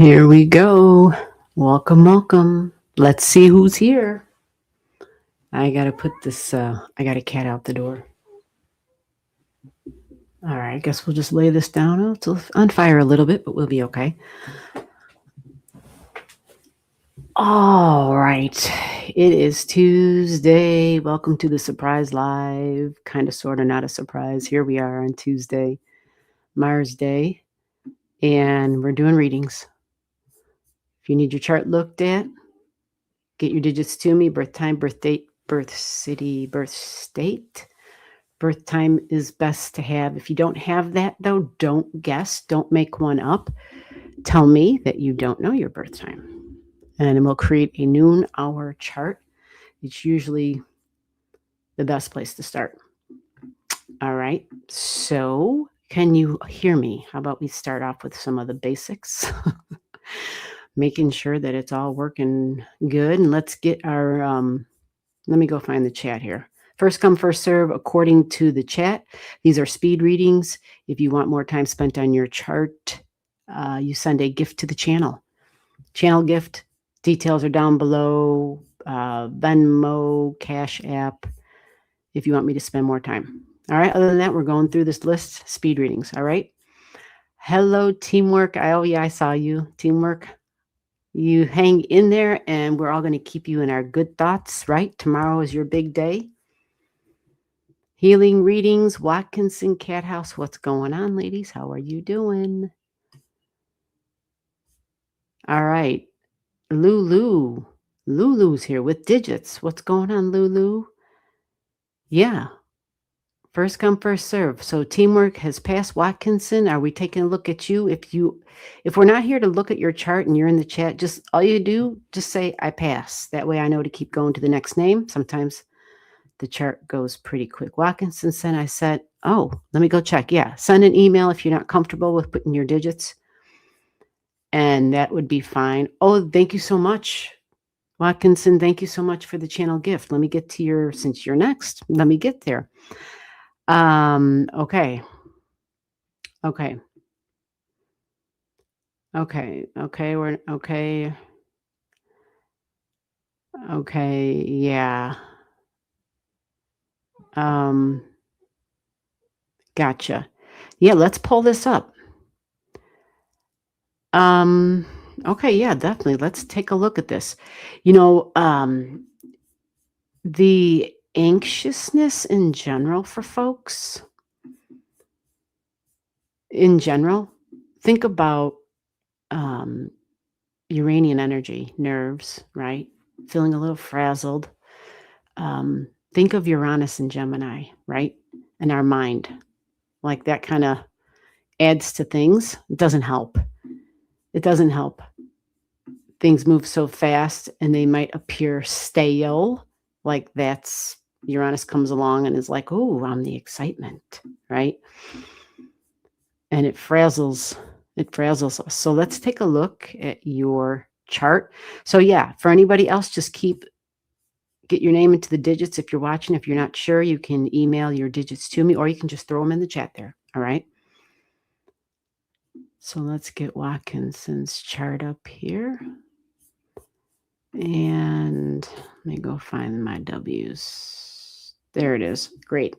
Here we go. Welcome, welcome. Let's see who's here. I gotta put this, I got a cat out the door. All right, I guess we'll just lay this down. Oh, it's on fire a little bit, but we'll be okay. All right, it is Tuesday. Welcome to the surprise live. Kind of, sort of, not a surprise. Here we are on Tuesday, Mars Day, and we're doing readings. If you need your chart looked at, get your digits to me, birth time, birth date, birth city, birth state. Birth time is best to have. If you don't have that, though, don't guess. Don't make one up. Tell me that you don't know your birth time. And we'll create a noon hour chart. It's usually the best place to start. All right. So can you hear me? How about we start off with some of the basics? Making sure that it's all working good. And let's get our, let me go find the chat here. First come, first serve, according to the chat. These are speed readings. If you want more time spent on your chart, you send a gift to the channel. Channel gift, details are down below. Venmo, CashApp, if you want me to spend more time. All right, other than that, we're going through this list, speed readings, all right? Hello, teamwork. Oh, yeah, I saw you, teamwork. You hang in there, and we're all going to keep you in our good thoughts, right? Tomorrow is your big day. Healing readings, Watkinson Cat House. What's going on, ladies? How are you doing? All right. Lulu. Lulu's here with digits. What's going on, Lulu? Yeah. First come, first serve. So teamwork has passed. Watkinson, are we taking a look at you? If we're not here to look at your chart and you're in the chat, just all you do, just say I pass. That way I know to keep going to the next name. Sometimes the chart goes pretty quick. Watkinson said, I said, oh, let me go check. Yeah, send an email if you're not comfortable with putting your digits. And that would be fine. Oh, thank you so much, Watkinson. Thank you so much for the channel gift. Let me get to your, since you're next, let me get there. Okay. Okay. Okay. Okay. We're okay. Okay. Yeah. Gotcha. Yeah, let's pull this up. Okay, yeah, definitely. Let's take a look at this. You know, the anxiousness in general for folks, in general, think about Uranian energy, nerves, right? Feeling a little frazzled. Think of Uranus and Gemini, right? And our mind. Like that kind of adds to things. It doesn't help. It doesn't help. Things move so fast and they might appear stale. Like that's Uranus comes along and is like, oh, I'm the excitement, right? And it frazzles us. So let's take a look at your chart. So yeah, for anybody else, just get your name into the digits. If you're watching, if you're not sure, you can email your digits to me, or you can just throw them in the chat there. All right. So let's get Watkinson's chart up here. And let me go find my W's. There it is. Great.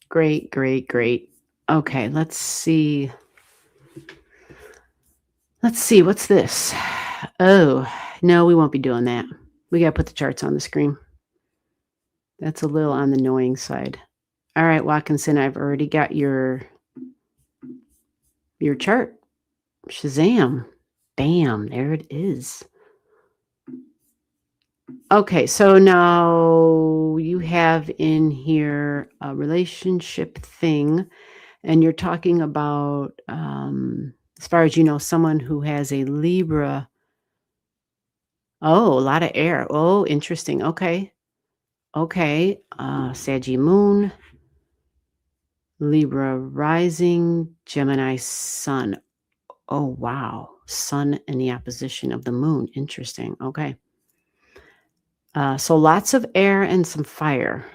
Great, great, great. Okay, let's see. Let's see, what's this? Oh, no, we won't be doing that. We got to put the charts on the screen. That's a little on the annoying side. All right, Watkinson, I've already got your chart. Shazam. Bam, there it is. Okay, so now you have in here a relationship thing, and you're talking about, as far as you know, someone who has a Libra. Oh, a lot of air. Oh, interesting. Okay. Okay. Saggy moon, Libra rising, Gemini sun. Oh, wow. Sun in the opposition of the moon. Interesting. Okay. So lots of air and some fire.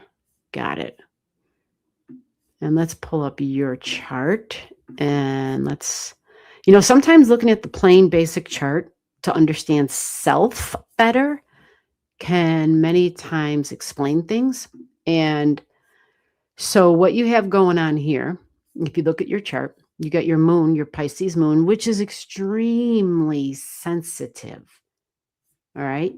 Got it. And let's pull up your chart and let's, Sometimes looking at the plain basic chart to understand self better can many times explain things. And so, what you have going on here, if you look at your chart, you got your moon, your Pisces moon, which is extremely sensitive. All right.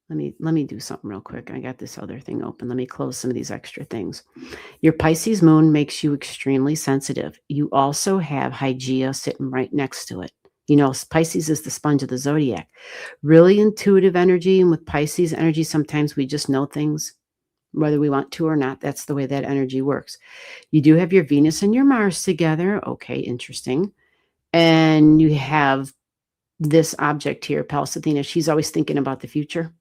Let me do something real quick. I got this other thing open. Let me close some of these extra things. Your Pisces moon makes you extremely sensitive. You also have Hygeia sitting right next to it. Pisces is the sponge of the zodiac. Really intuitive energy. And with Pisces energy, sometimes we just know things, whether we want to or not. That's the way that energy works. You do have your Venus and your Mars together. Okay, interesting. And you have this object here, Pallas Athena. She's always thinking about the future.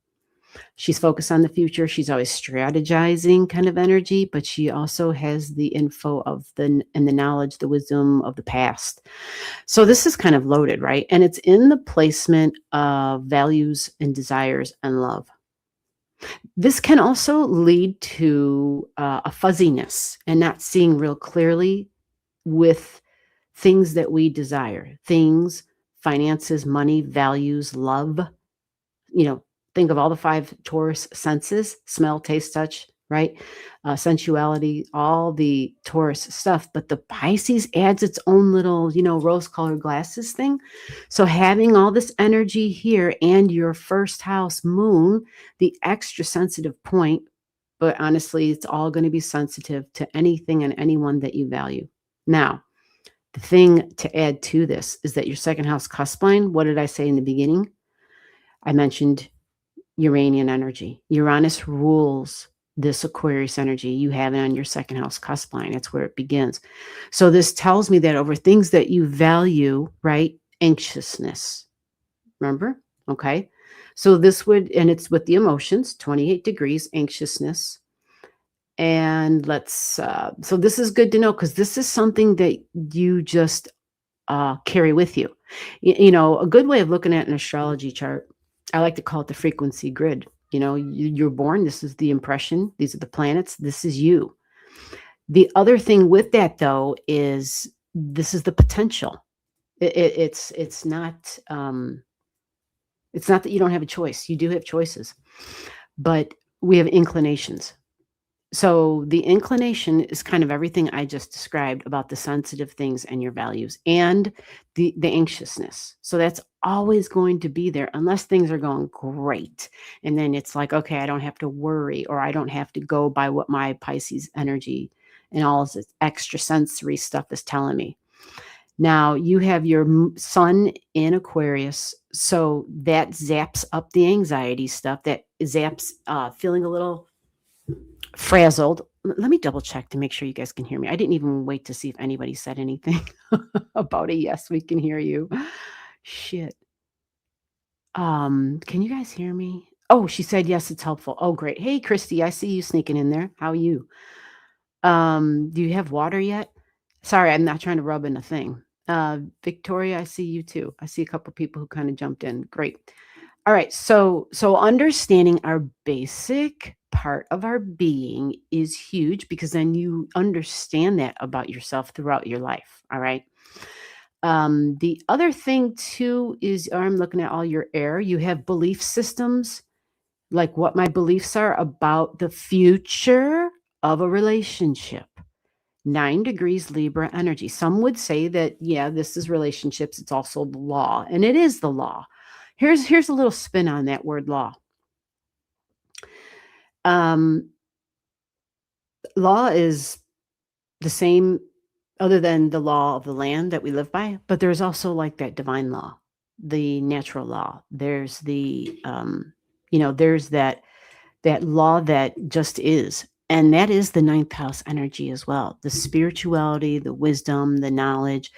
She's focused on the future. She's always strategizing kind of energy, but she also has the info and the knowledge, the wisdom of the past. So this is kind of loaded, right? And it's in the placement of values and desires and love. This can also lead to a fuzziness and not seeing real clearly with things that we desire, things, finances, money, values, love. Think of all the 5 Taurus senses: smell, taste, touch, right? Sensuality, all the Taurus stuff. But the Pisces adds its own little, rose-colored glasses thing. So having all this energy here and your first house moon, the extra sensitive point, but honestly, it's all going to be sensitive to anything and anyone that you value. Now, the thing to add to this is that your second house cusp line, what did I say in the beginning? I mentioned Uranian energy. Uranus rules this Aquarius energy. You have it on your second house cusp line. That's where it begins. So this tells me that over things that you value, right? Anxiousness. Remember? Okay. So and it's with the emotions, 28 degrees, anxiousness. And so this is good to know, because this is something that you just carry with you. A good way of looking at an astrology chart, I like to call it the frequency grid. You're born, this is the impression, these are the planets, this is you. The other thing with that, though, is this is the potential. It's not that you don't have a choice. You do have choices, but we have inclinations. So the inclination is kind of everything I just described about the sensitive things and your values and the anxiousness. So that's always going to be there unless things are going great. And then it's like, okay, I don't have to worry, or I don't have to go by what my Pisces energy and all of this extra sensory stuff is telling me. Now you have your sun in Aquarius. So that zaps up the anxiety stuff, that zaps feeling a little frazzled. Let me double check to make sure you guys can hear me. I didn't even wait to see if anybody said anything about a yes, we can hear you. Shit. Can you guys hear me? Oh, she said yes, it's helpful. Oh, great. Hey, Christy, I see you sneaking in there. How are you? Do you have water yet? Sorry, I'm not trying to rub in a thing. Victoria, I see you too. I see a couple people who kind of jumped in. Great. All right. So understanding our basic part of our being is huge, because then you understand that about yourself throughout your life. All right. The other thing too is, I'm looking at all your air. You have belief systems, like what my beliefs are about the future of a relationship. 9 degrees Libra energy. Some would say that, yeah, this is relationships. It's also the law, and it is the law. Here's a little spin on that word law. Law is the same, other than the law of the land that we live by, but there's also like that divine law, the natural law. There's there's that law that just is. And that is the 9th house energy as well. The spirituality, the wisdom, the knowledge,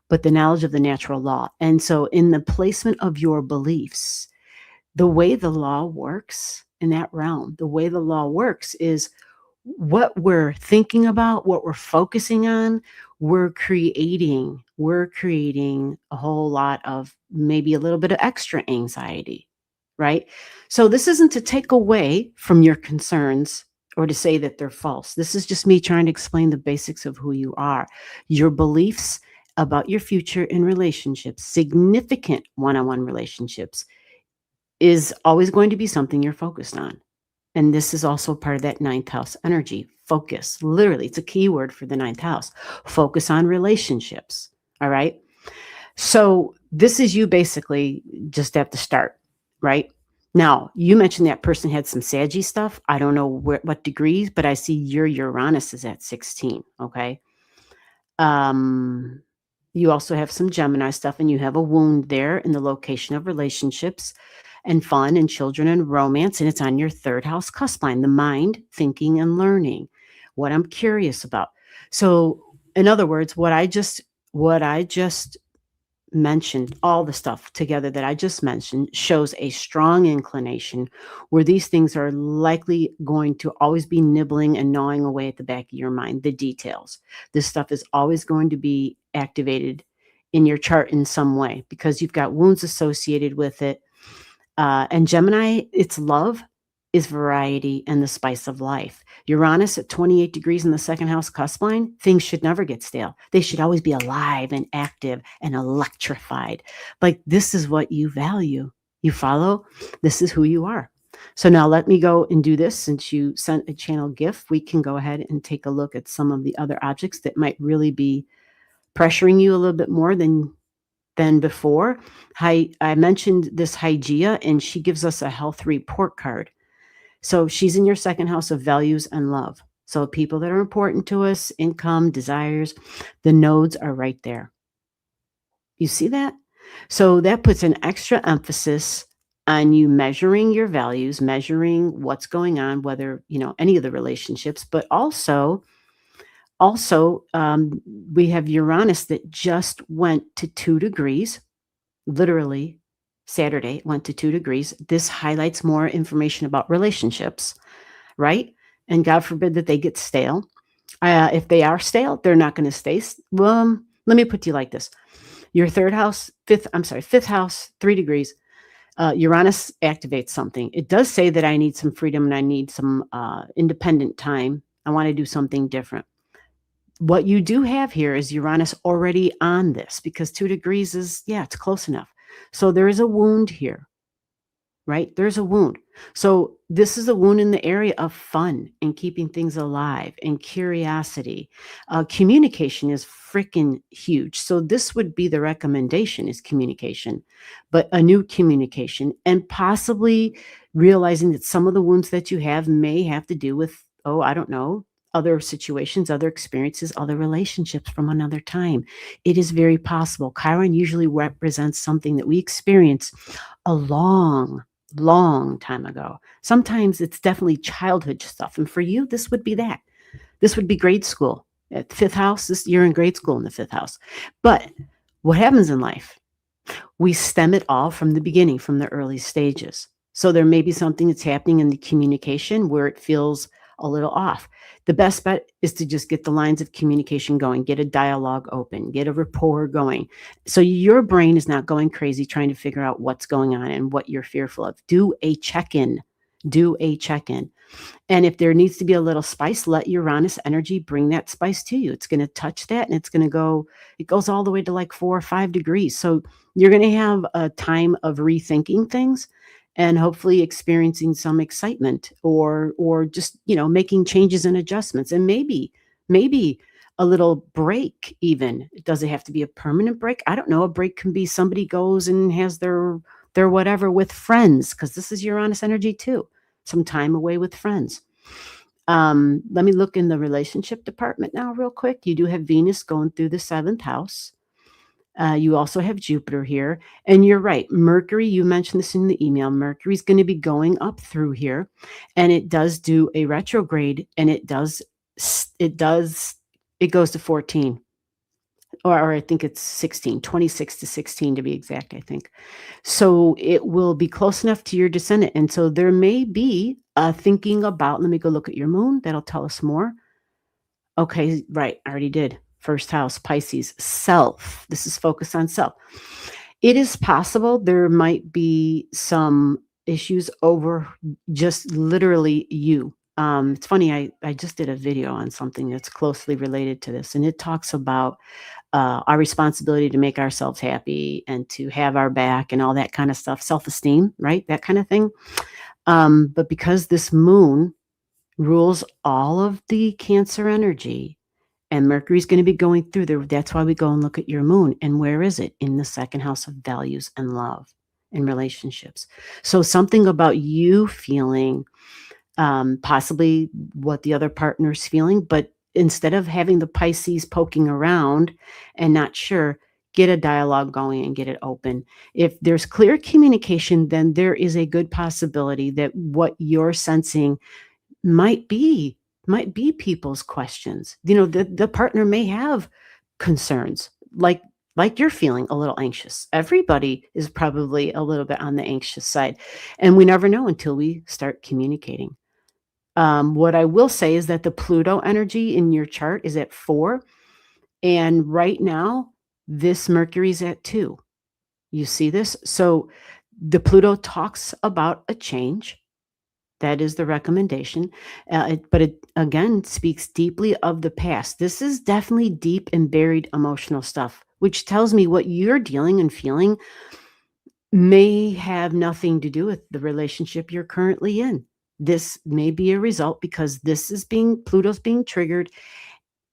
but the knowledge of the natural law. And so in the placement of your beliefs, the way the law works in that realm, the way the law works is what we're thinking about, what we're focusing on, we're creating a whole lot of, maybe a little bit of extra anxiety, right? So this isn't to take away from your concerns or to say that they're false. This is just me trying to explain the basics of who you are. Your beliefs about your future in relationships, significant one-on-one relationships, is always going to be something you're focused on. And this is also part of that ninth house energy. Focus. Literally, it's a key word for the ninth house. Focus on relationships. All right. So this is you basically just at the start, right? Now, you mentioned that person had some Saggy stuff. I don't know what degrees, but I see your Uranus is at 16. Okay. Um, you also have some Gemini stuff, and you have a wound there in the location of relationships and fun and children and romance, and it's on your third house cusp line, the mind, thinking, and learning. What I'm curious about. So, in other words, what I just mentioned, all the stuff together that I just mentioned, shows a strong inclination where these things are likely going to always be nibbling and gnawing away at the back of your mind, the details. This stuff is always going to be activated in your chart in some way because you've got wounds associated with it. And Gemini, its love is variety and the spice of life. Uranus at 28 degrees in the second house cusp line, things should never get stale. They should always be alive and active and electrified. Like this is what you value. You follow? This is who you are. So now let me go and do this. Since you sent a channel gift, we can go ahead and take a look at some of the other objects that might really be pressuring you a little bit more than before. I mentioned this Hygeia, and she gives us a health report card. So she's in your second house of values and love. So people that are important to us, income, desires, the nodes are right there. You see that? So that puts an extra emphasis on you measuring your values, measuring what's going on, whether, any of the relationships, but also we have Uranus that just went to 2 degrees. Literally, Saturday it went to 2 degrees. This highlights more information about relationships, right? And God forbid that they get stale. If they are stale, they're not going to stay. Well, let me put you like this. Your fifth house, 3 degrees. Uranus activates something. It does say that I need some freedom and I need some independent time. I want to do something different. What you do have here is Uranus already on this because 2 degrees is, it's close enough. So there is a wound here, right? There's a wound. So this is a wound in the area of fun and keeping things alive and curiosity. Communication is freaking huge. So this would be the recommendation is communication, but a new communication and possibly realizing that some of the wounds that you have may have to do with, I don't know, other situations, other experiences, other relationships from another time. It is very possible. Chiron usually represents something that we experience a long time ago. Sometimes it's definitely childhood stuff. And for you, this would be that. This would be grade school. At fifth house, you're in grade school in the fifth house. But what happens in life? We stem it all from the beginning, from the early stages. So there may be something that's happening in the communication where it feels a little off. The best bet is to just get the lines of communication going, get a dialogue open, get a rapport going. So your brain is not going crazy trying to figure out what's going on and what you're fearful of. Do a check-in. And if there needs to be a little spice, let Uranus energy bring that spice to you. It's going to touch that and it goes all the way to like 4 or 5 degrees. So you're going to have a time of rethinking things and hopefully experiencing some excitement or just, making changes and adjustments and maybe a little break even. Does it have to be a permanent break? I don't know. A break can be somebody goes and has their whatever with friends because this is Uranus energy too. Some time away with friends. Let me look in the relationship department now real quick. You do have Venus going through the 7th house. You also have Jupiter here. And you're right. Mercury, you mentioned this in the email. Mercury's going to be going up through here. And it does do a retrograde. And it goes to 14. Or I think it's 16, 26 to 16 to be exact, I think. So it will be close enough to your descendant. And so there may be thinking about, let me go look at your moon. That'll tell us more. Okay, right. I already did. First house, Pisces, self. This is focused on self. It is possible there might be some issues over just literally you. It's funny, I just did a video on something that's closely related to this, and it talks about our responsibility to make ourselves happy and to have our back and all that kind of stuff, self-esteem, right? That kind of thing. But because this moon rules all of the Cancer energy, and Mercury's going to be going through there. That's why we go and look at your moon. And where is it? In the second house of values and love and relationships. So something about you feeling possibly what the other partner's feeling, but instead of having the Pisces poking around and not sure, get a dialogue going and get it open. If there's clear communication, then there is a good possibility that what you're sensing might be people's questions. The partner may have concerns, like you're feeling a little anxious. Everybody is probably a little bit on the anxious side, and we never know until we start communicating. What I will say is that the Pluto energy in your chart is at 4, and right now, this Mercury's at 2. You see this? So the Pluto talks about a change. That is the recommendation. But it again speaks deeply of the past. This is definitely deep and buried emotional stuff, which tells me what you're dealing and feeling may have nothing to do with the relationship you're currently in. This may be a result because Pluto's being triggered,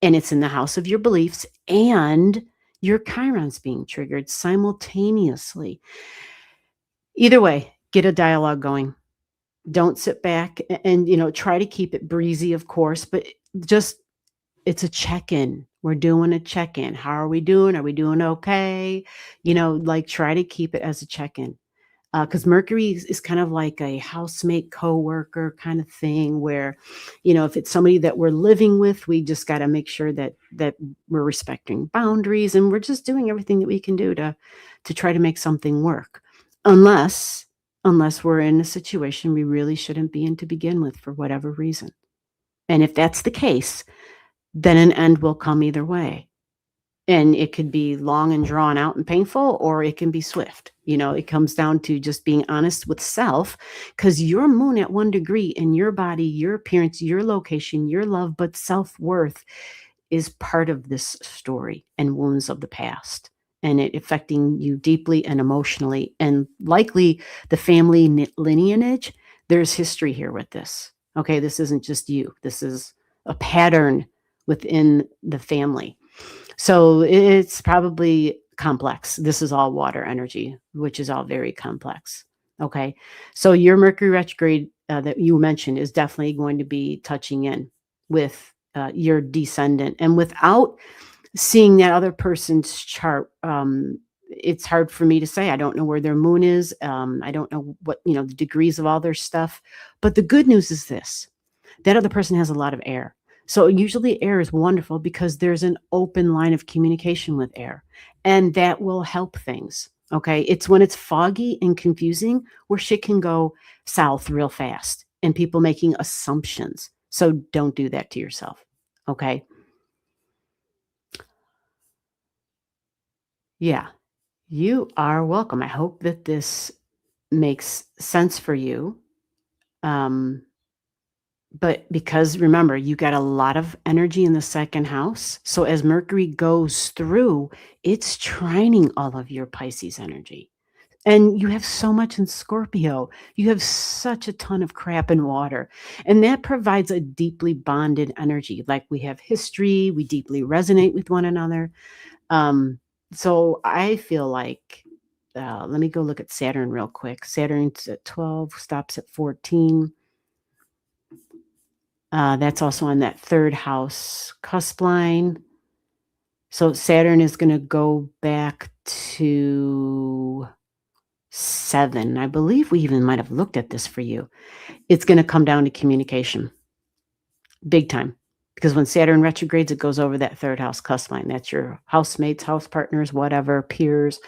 and it's in the house of your beliefs, and your Chiron's being triggered simultaneously. Either way, get a dialogue going. Don't sit back and try to keep it breezy, of course, but just it's a check-in. We're doing a check-in. How are we doing? Are we doing okay? Try to keep it as a check-in. Because Mercury is kind of like a housemate, coworker kind of thing where, if it's somebody that we're living with, we just got to make sure that we're respecting boundaries, and we're just doing everything that we can do to try to make something work. Unless we're in a situation we really shouldn't be in to begin with for whatever reason. And if that's the case, then an end will come either way. And it could be long and drawn out and painful, or it can be swift. It comes down to just being honest with self, because your moon at 1 degree in your body, your appearance, your location, your love, but self-worth is part of this story and wounds of the past, and it affecting you deeply and emotionally, and likely the family lineage. There's history here with this. Okay, this isn't just you. This is a pattern within the family. So it's probably complex. This is all water energy, which is all very complex. Okay, so your Mercury retrograde that you mentioned is definitely going to be touching in with your descendant, and without seeing that other person's chart, it's hard for me to say. I don't know where their moon is. I don't know what the degrees of all their stuff. But the good news is this: that other person has a lot of air. So usually air is wonderful because there's an open line of communication with air, and that will help things. Okay, it's when it's foggy and confusing where shit can go south real fast and people making assumptions. So don't do that to yourself. Okay. Yeah, you are welcome. I hope that this makes sense for you. Um, but because remember, you got a lot of energy in the second house. So as Mercury goes through, it's trining all of your Pisces energy. And you have so much in Scorpio. You have such a ton of crap in water. And that provides a deeply bonded energy. Like we have history, we deeply resonate with one another. So I feel like, let me go look at Saturn real quick. Saturn's at 12, stops at 14. That's also on that third house cusp line. So Saturn is going to go back to 7. I believe we even might have looked at this for you. It's going to come down to communication. Big time. Because when Saturn retrogrades, it goes over that third house cusp line. That's your housemates, house partners, whatever, peers.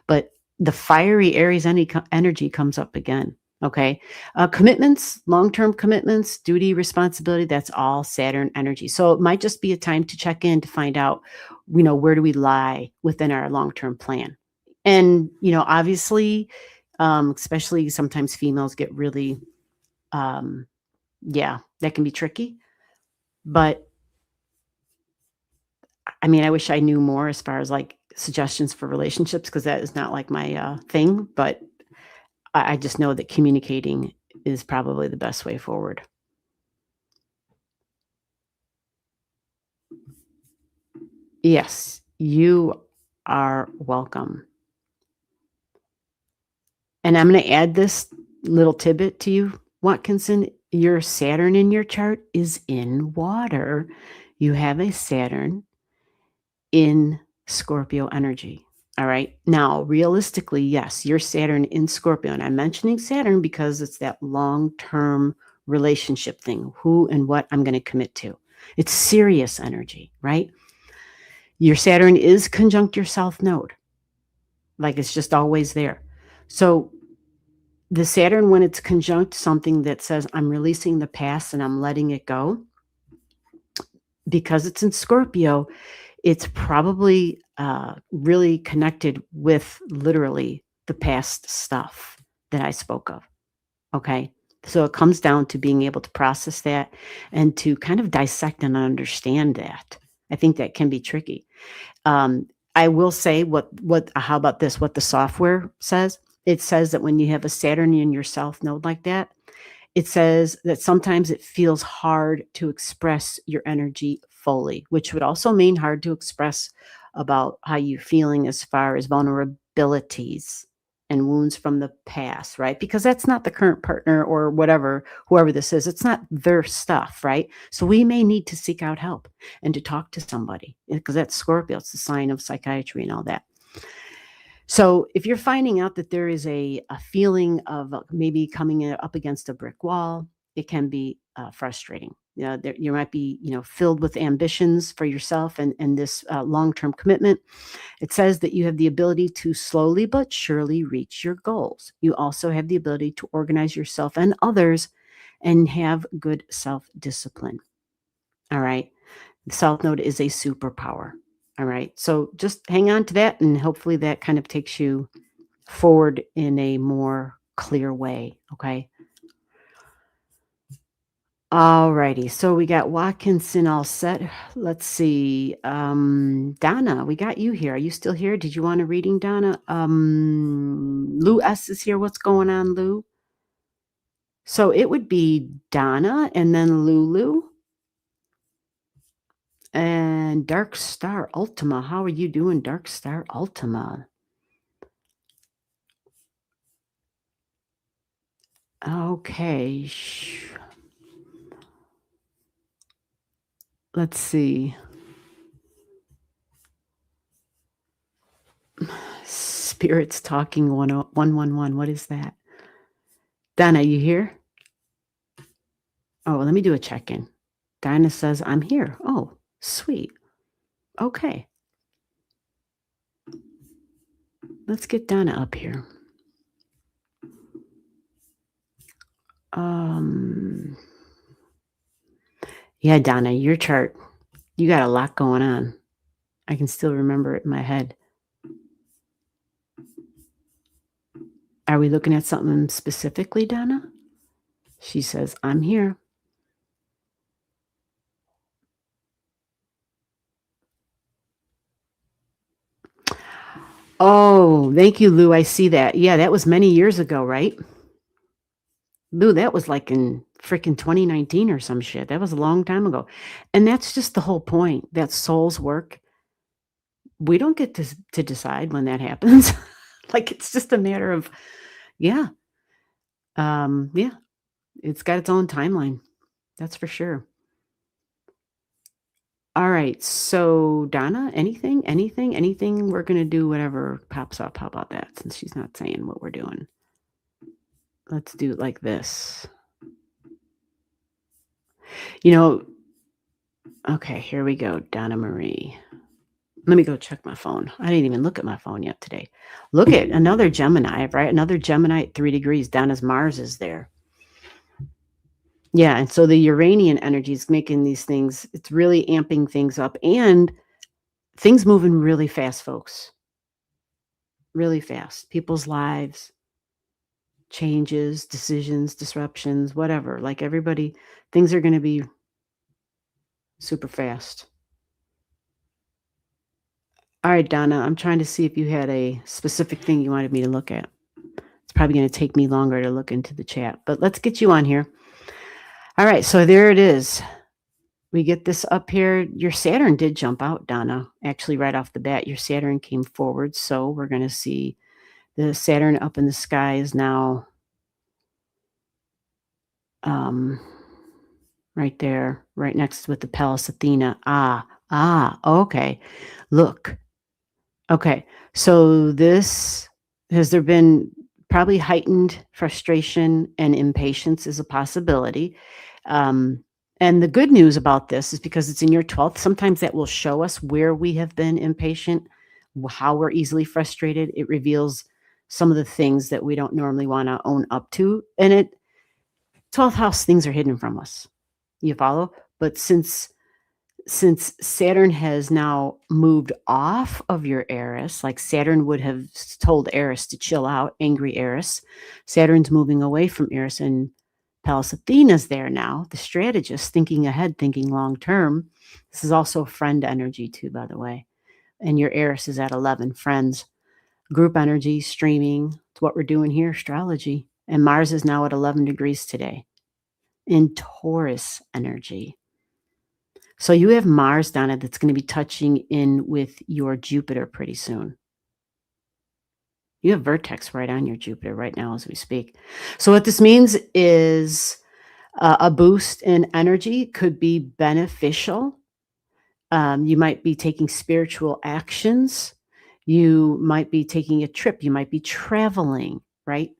But the fiery Aries energy comes up again. Okay. Commitments, long-term commitments, duty, responsibility, that's all Saturn energy. So it might just be a time to check in to find out, where do we lie within our long-term plan? And, obviously, especially sometimes females get really, that can be tricky. But I mean, I wish I knew more as far as like suggestions for relationships because that is not like my thing, but I just know that communicating is probably the best way forward. Yes, you are welcome. And I'm going to add this little tidbit to you, Watkinson. Your Saturn in your chart is in water. You have a Saturn in Scorpio energy. All right. Now, realistically, yes, your Saturn in Scorpio. And I'm mentioning Saturn because it's that long term relationship thing, who and what I'm going to commit to. It's serious energy, right? Your Saturn is conjunct your South Node, like it's just always there. So, the Saturn, when it's conjunct something that says, I'm releasing the past and I'm letting it go, because it's in Scorpio, it's probably really connected with literally the past stuff that I spoke of. Okay. So it comes down to being able to process that and to kind of dissect and understand that. I think that can be tricky. Um, I will say how about this? What the software says? It says that when you have a Saturn in your South Node like that, it says that sometimes it feels hard to express your energy fully, which would also mean hard to express about how you're feeling as far as vulnerabilities and wounds from the past, right? Because that's not the current partner or whatever, whoever this is. It's not their stuff, right? So we may need to seek out help and to talk to somebody because that's Scorpio. It's the sign of psychiatry and all that. So if you're finding out that there is a feeling of maybe coming up against a brick wall, it can be frustrating. You might be, filled with ambitions for yourself and this long-term commitment. It says that you have the ability to slowly but surely reach your goals. You also have the ability to organize yourself and others and have good self-discipline. All right. The South Node is a superpower. All right. So just hang on to that and hopefully that kind of takes you forward in a more clear way. Okay. All righty. So we got Watkinson all set. Let's see. Donna, we got you here. Are you still here? Did you want a reading, Donna? Lou S is here. What's going on, Lou? So it would be Donna and then Lulu. And Dark Star Ultima. How are you doing, Dark Star Ultima? Okay. Let's see. Spirits talking 111. What is that? Donna, you here? Oh, let me do a check-in. Dinah says, I'm here. Oh, sweet. Okay. Let's get Donna up here. Yeah, Donna, your chart, you got a lot going on. I can still remember it in my head. Are we looking at something specifically, Donna? She says, I'm here. Oh, thank you, Lou. I see that. Yeah, that was many years ago, right? Lou, that was like in freaking 2019 or some shit. That was a long time ago. And that's just the whole point. That's soul's work. We don't get to decide when that happens. Like it's just a matter of, yeah. Yeah. It's got its own timeline. That's for sure. All right. So Donna, anything? We're gonna do whatever pops up. How about that? Since she's not saying what we're doing. Let's do it like this. Okay, here we go, Donna Marie. Let me go check my phone. I didn't even look at my phone yet today. Look at another Gemini, right? Another Gemini at 3 degrees. Donna's Mars is there. Yeah, and so the Uranian energy is making these things, it's really amping things up and things moving really fast, folks. Really fast. People's lives, changes, decisions, disruptions, whatever. Like everybody, things are going to be super fast. All right, Donna, I'm trying to see if you had a specific thing you wanted me to look at. It's probably going to take me longer to look into the chat, but let's get you on here. All right, so there it is. We get this up here. Your Saturn did jump out, Donna. Actually, right off the bat, your Saturn came forward. So we're going to see the Saturn up in the sky is now right there, right next with the Pallas Athena. Okay. Look. Okay. So has there been probably heightened frustration and impatience is a possibility. And the good news about this is because it's in your 12th, sometimes that will show us where we have been impatient, how we're easily frustrated. It reveals some of the things that we don't normally want to own up to. And 12th house, things are hidden from us. You follow? But since Saturn has now moved off of your Eris, like Saturn would have told Eris to chill out, angry Eris, Saturn's moving away from Eris, and Pallas Athena's there now, the strategist, thinking ahead, thinking long term. This is also friend energy, too, by the way. And your Eris is at 11, friends, group energy, streaming. It's what we're doing here, astrology. And Mars is now at 11 degrees today in Taurus energy. So you have Mars, Donna, that's going to be touching in with your Jupiter pretty soon. You have vertex right on your Jupiter right now as we speak. So what this means is a boost in energy could be beneficial. You might be taking spiritual actions. You might be taking a trip. You might be traveling, right?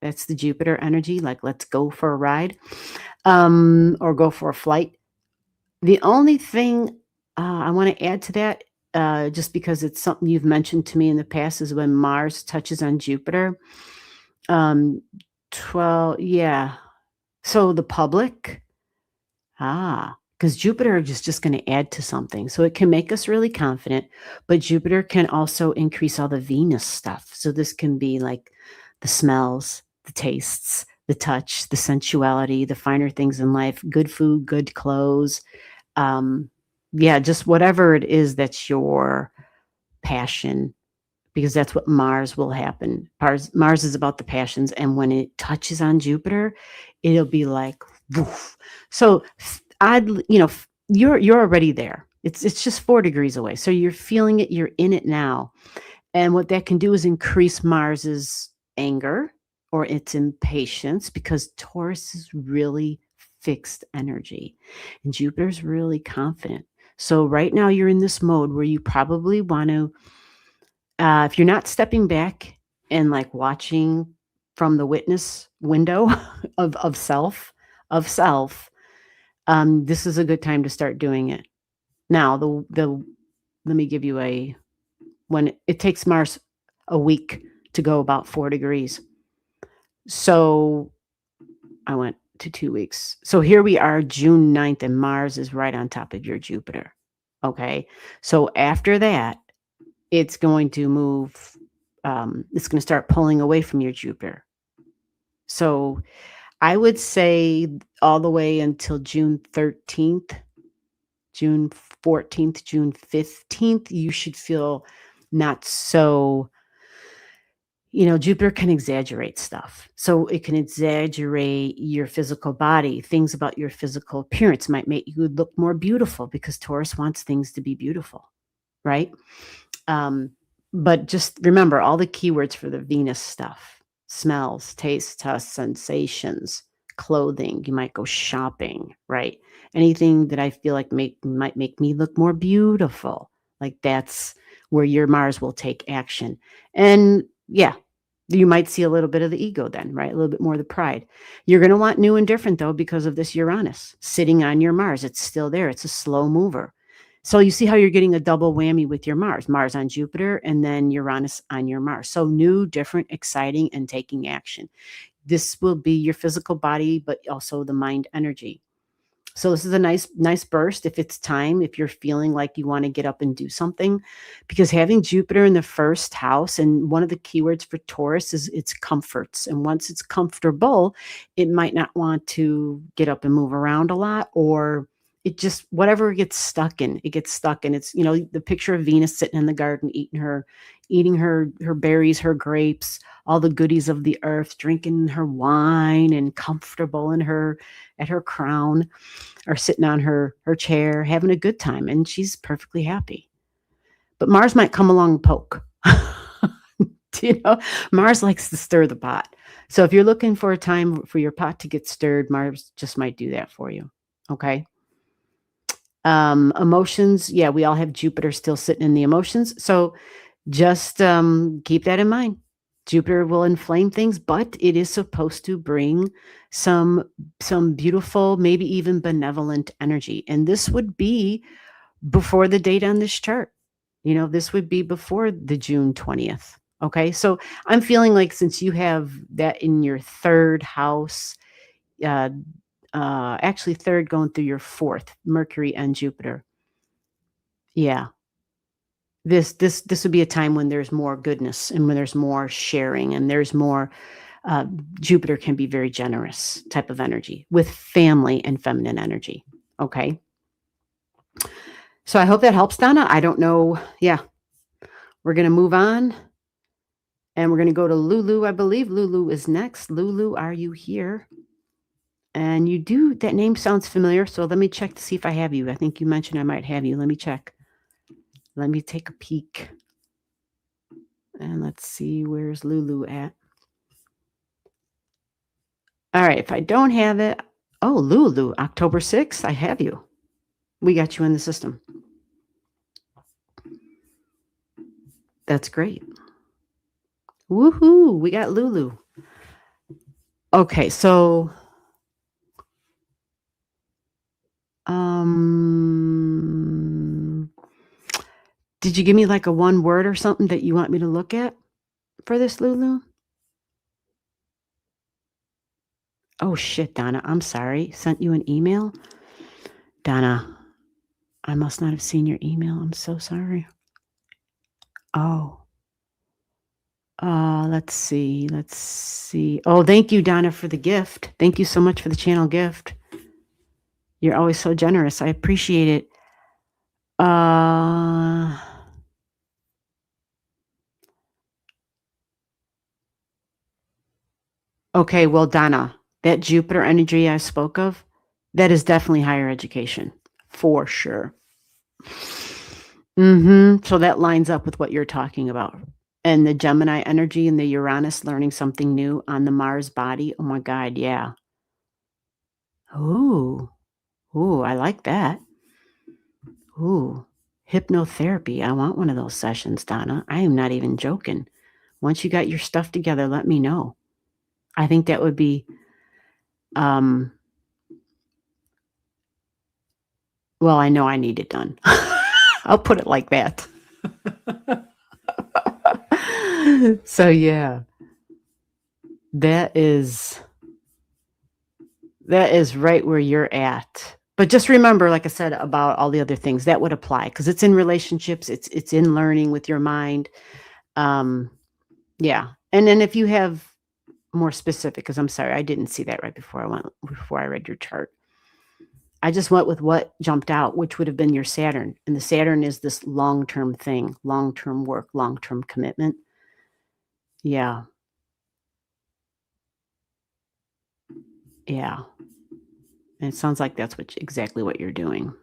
That's the Jupiter energy, like let's go for a ride or go for a flight. The only thing I want to add to that, just because it's something you've mentioned to me in the past, is when Mars touches on Jupiter. 12, yeah. So the public, because Jupiter is just going to add to something. So it can make us really confident, but Jupiter can also increase all the Venus stuff. So this can be like the smells, the tastes, the touch, the sensuality, the finer things in life, good food, good clothes. Just whatever it is that's your passion, because that's what Mars will happen. Mars is about the passions, and when it touches on Jupiter, it'll be like, woof. So you're already there. It's just 4 degrees away. So you're feeling it, you're in it now. And what that can do is increase Mars's anger or its impatience, because Taurus is really fixed energy and Jupiter's really confident. So right now you're in this mode where you probably want to, if you're not stepping back and like watching from the witness window of self, this is a good time to start doing it. Now, let me give you when it takes Mars a week to go about 4 degrees. So I went to 2 weeks. So here we are, June 9th, and Mars is right on top of your Jupiter. Okay. So after that, it's going to move, it's going to start pulling away from your Jupiter. So I would say all the way until June 13th, June 14th, June 15th, you should feel not so, Jupiter can exaggerate stuff. So it can exaggerate your physical body. Things about your physical appearance might make you look more beautiful because Taurus wants things to be beautiful, right? But just remember all the keywords for the Venus stuff: smells, tastes, touch, sensations, clothing. You might go shopping, right? Anything that I feel like might make me look more beautiful. Like that's where your Mars will take action. And yeah, you might see a little bit of the ego then, right? A little bit more of the pride. You're going to want new and different though, because of this Uranus sitting on your Mars. It's still there. It's a slow mover. So you see how you're getting a double whammy with your Mars on Jupiter, and then Uranus on your Mars. So new, different, exciting, and taking action. This will be your physical body, but also the mind energy. So this is a nice burst if it's time, if you're feeling like you want to get up and do something, because having Jupiter in the first house, and one of the keywords for Taurus is its comforts. And once it's comfortable, it might not want to get up and move around a lot, or it just, whatever gets stuck in, it gets stuck in. It's, the picture of Venus sitting in the garden eating her berries, her grapes, all the goodies of the earth, drinking her wine and comfortable in her at her crown, or sitting on her chair having a good time, and she's perfectly happy. But Mars might come along and poke. Mars likes to stir the pot. So if you're looking for a time for your pot to get stirred, Mars just might do that for you. Okay. Emotions. Yeah, we all have Jupiter still sitting in the emotions. So just keep that in mind. Jupiter will inflame things, but it is supposed to bring some beautiful, maybe even benevolent energy. And this would be before the date on this chart. This would be before the June 20th. Okay. So I'm feeling like, since you have that in your third house, actually third going through your fourth, Mercury and Jupiter. Yeah. This would be a time when there's more goodness, and when there's more sharing, and there's more, Jupiter can be very generous type of energy with family and feminine energy. Okay. So I hope that helps, Donna. I don't know. Yeah. We're going to move on, and we're going to go to Lulu. I believe Lulu is next. Lulu, are you here? And that name sounds familiar. So let me check to see if I have you. I think you mentioned I might have you. Let me check. Let me take a peek. And let's see, where's Lulu at? All right, if I don't have it, Lulu, October 6th, I have you. We got you in the system. That's great. Woohoo, we got Lulu. Okay, so did you give me like a one word or something that you want me to look at for this, Lulu? Oh shit, Donna, I'm sorry. Sent you an email? Donna, I must not have seen your email. I'm so sorry. Oh. Let's see. Oh, thank you, Donna, for the gift. Thank you so much for the channel gift. You're always so generous. I appreciate it. Okay, well, Donna, that Jupiter energy I spoke of, that is definitely higher education, for sure. So that lines up with what you're talking about. And the Gemini energy and the Uranus learning something new on the Mars body. Oh my God, yeah. Ooh, I like that. Ooh, hypnotherapy. I want one of those sessions, Donna. I am not even joking. Once you got your stuff together, let me know. I think that would be, well, I know I need it done. I'll put it like that. So yeah, that is right where you're at. But just remember, like I said, about all the other things that would apply, because it's in relationships, it's in learning with your mind. Yeah. And then if you have more specific, because I'm sorry, I didn't see that right before I read your chart. I just went with what jumped out, which would have been your Saturn. And the Saturn is this long-term thing, long-term work, long-term commitment. Yeah. Yeah. And it sounds like that's exactly what you're doing.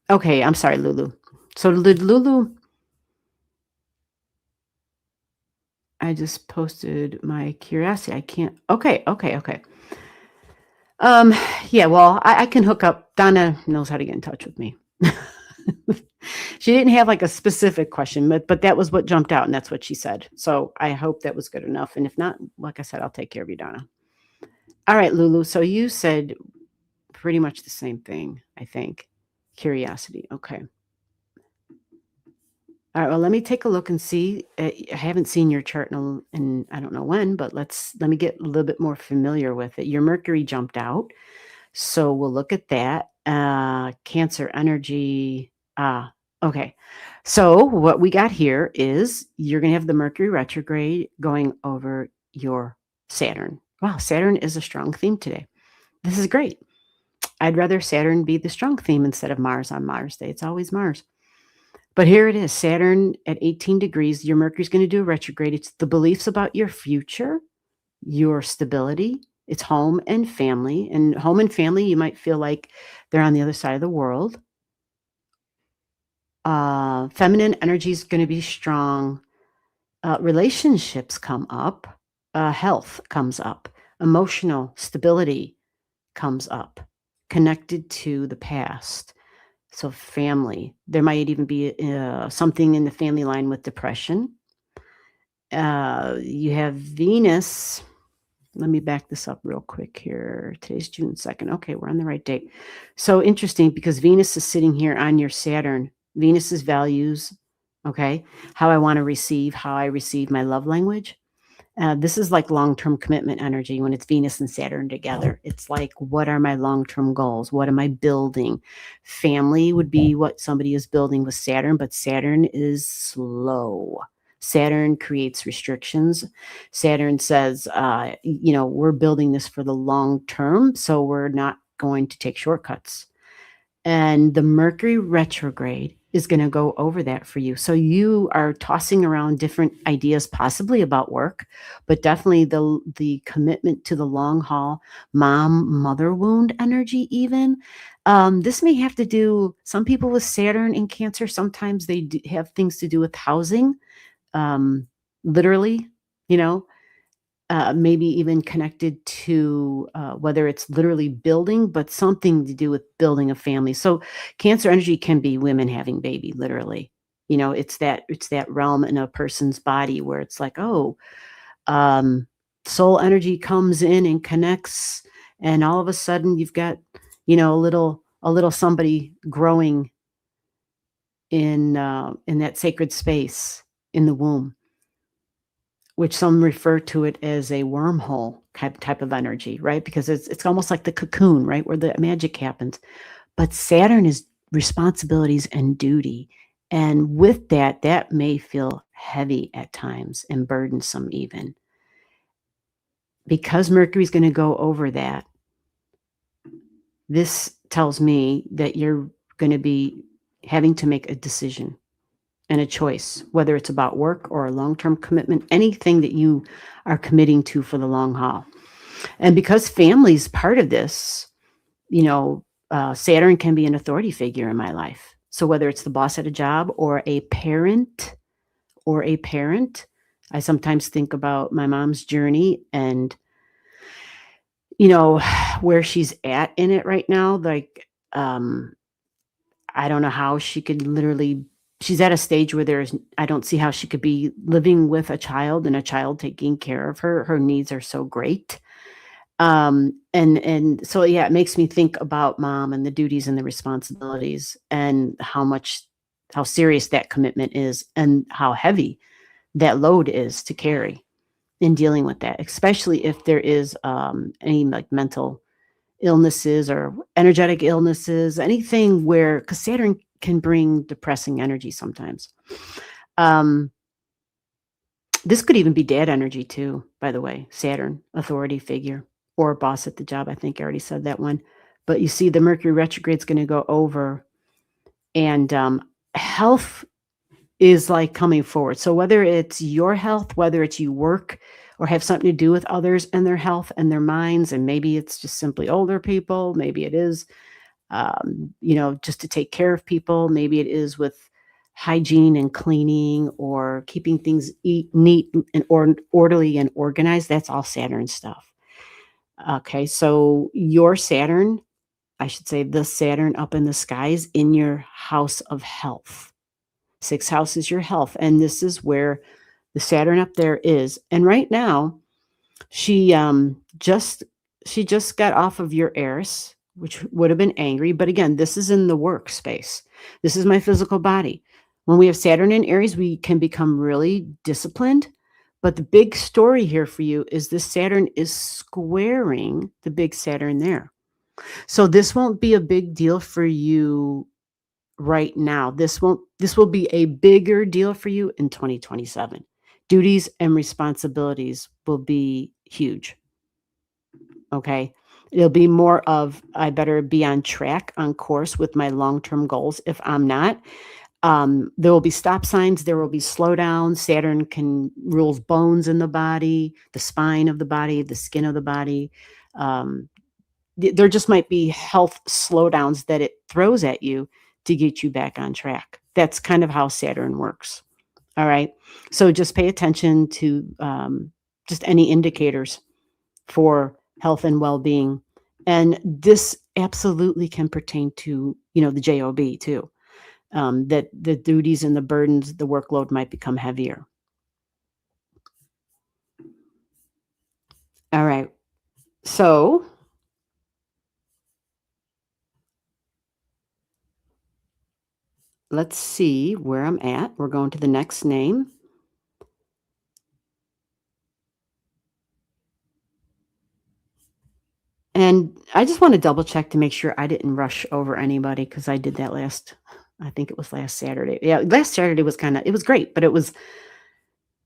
Okay, I'm sorry, Lulu. So Lulu, I just posted my curiosity. I can't. Okay. Yeah, well, I can hook up. Donna knows how to get in touch with me. She didn't have like a specific question, but that was what jumped out, and that's what she said. So I hope that was good enough. And if not, like I said, I'll take care of you, Donna. All right, Lulu. So you said pretty much the same thing, I think. Curiosity. Okay. All right, well, let me take a look and see. I haven't seen your chart in I don't know when, but let me get a little bit more familiar with it. Your Mercury jumped out, so we'll look at that. Cancer energy. Okay. So what we got here is you're going to have the Mercury retrograde going over your Saturn. Wow, Saturn is a strong theme today. This is great. I'd rather Saturn be the strong theme instead of Mars on Mars Day. It's always Mars. But here it is, Saturn at 18 degrees, your Mercury's gonna do a retrograde. It's the beliefs about your future, your stability. It's home and family. And home and family, you might feel like they're on the other side of the world. Feminine energy is gonna be strong. Relationships come up. Health comes up. Emotional stability comes up, connected to the past. So family, there might even be something in the family line with depression. You have Venus. Let me back this up real quick here. Today's June 2nd. Okay, we're on the right date. So interesting because Venus is sitting here on your Saturn. Venus's values, okay, how I want to receive, how I receive my love language. This is like long-term commitment energy when it's Venus and Saturn together. It's like, what are my long-term goals? What am I building? Family would be what somebody is building with Saturn, but Saturn is slow. Saturn creates restrictions. Saturn says, we're building this for the long term, so we're not going to take shortcuts. And the Mercury retrograde is going to go over that for you. So you are tossing around different ideas, possibly about work, but definitely the commitment to the long haul, mother wound energy even. This may have to do, some people with Saturn in Cancer, sometimes they have things to do with housing, literally, you know, maybe even connected to whether it's literally building, but something to do with building a family. So Cancer energy can be women having baby, literally. It's that realm in a person's body where it's like, oh, soul energy comes in and connects, and all of a sudden you've got, a little somebody growing in that sacred space in the womb, which some refer to it as a wormhole type of energy, right? Because it's almost like the cocoon, right, where the magic happens. But Saturn is responsibilities and duty. And with that may feel heavy at times and burdensome even. Because Mercury's going to go over that, this tells me that you're going to be having to make a decision and a choice, whether it's about work or a long-term commitment, anything that you are committing to for the long haul. And because family's part of this, Saturn can be an authority figure in my life. So whether it's the boss at a job or a parent, I sometimes think about my mom's journey and, where she's at in it right now. Like, I don't know how she could literally, she's at a stage where I don't see how she could be living with a child and a child taking care of her. Her needs are so great. And so, yeah, it makes me think about mom and the duties and the responsibilities and how serious that commitment is and how heavy that load is to carry in dealing with that, especially if there is, any like mental illnesses or energetic illnesses, anything where, because Saturn can bring depressing energy sometimes. This could even be dad energy too, by the way. Saturn, authority figure or boss at the job. I think I already said that one. But you see, the Mercury retrograde is going to go over, and health is like coming forward. So whether it's your health, whether it's you work or have something to do with others and their health and their minds, and maybe it's just simply older people, maybe it is, just to take care of people, maybe it is with hygiene and cleaning or keeping things neat and orderly and organized. That's all Saturn stuff. Okay, so your Saturn, I should say the Saturn up in the skies in your house of health. 6th house is your health, and this is where the Saturn up there is. And right now, she just got off of your Eris, which would have been angry. But again, this is in the workspace. This is my physical body. When we have Saturn in Aries, we can become really disciplined. But the big story here for you is this Saturn is squaring the big Saturn there. So this won't be a big deal for you right now. This will be a bigger deal for you in 2027. Duties and responsibilities will be huge. Okay. It'll be more of, I better be on track, on course with my long-term goals. If I'm not, there will be stop signs, there will be slowdowns. Saturn can rules bones in the body, the spine of the body, the skin of the body. Um, there just might be health slowdowns that it throws at you to get you back on track. That's kind of how Saturn works. All right. So just pay attention to just any indicators for health and well-being. And this absolutely can pertain to, the job too. That the duties and the burdens, the workload might become heavier. All right. So let's see where I'm at. We're going to the next name. And I just want to double check to make sure I didn't rush over anybody, because I did that I think it was last Saturday. Yeah, last Saturday was it was great, but it was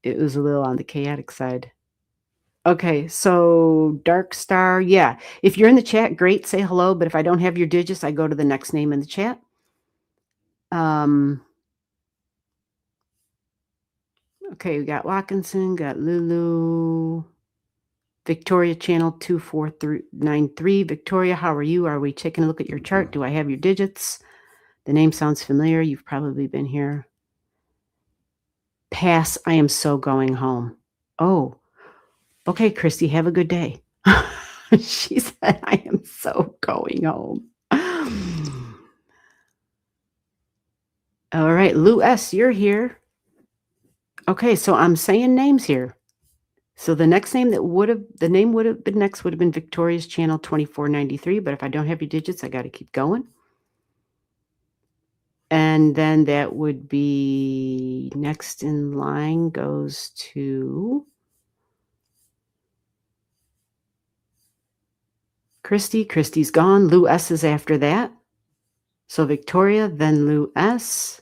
a little on the chaotic side. Okay, so Dark Star, yeah. If you're in the chat, great, say hello. But if I don't have your digits, I go to the next name in the chat. Okay, we got Watkinson, got Lulu, Victoria channel 24393. Victoria, how are you? Are we taking a look at your chart? Do I have your digits? The name sounds familiar. You've probably been here. Pass, I am so going home. Oh, okay, Christy, have a good day. She said, I am so going home. All right, Lou S., you're here. Okay, so I'm saying names here. So the next name the name would have been next would have been Victoria's channel 2493, but if I don't have your digits, I got to keep going. And then that would be next in line goes to Christy. Christy's gone. Lou S. is after that. So Victoria, then Lou S.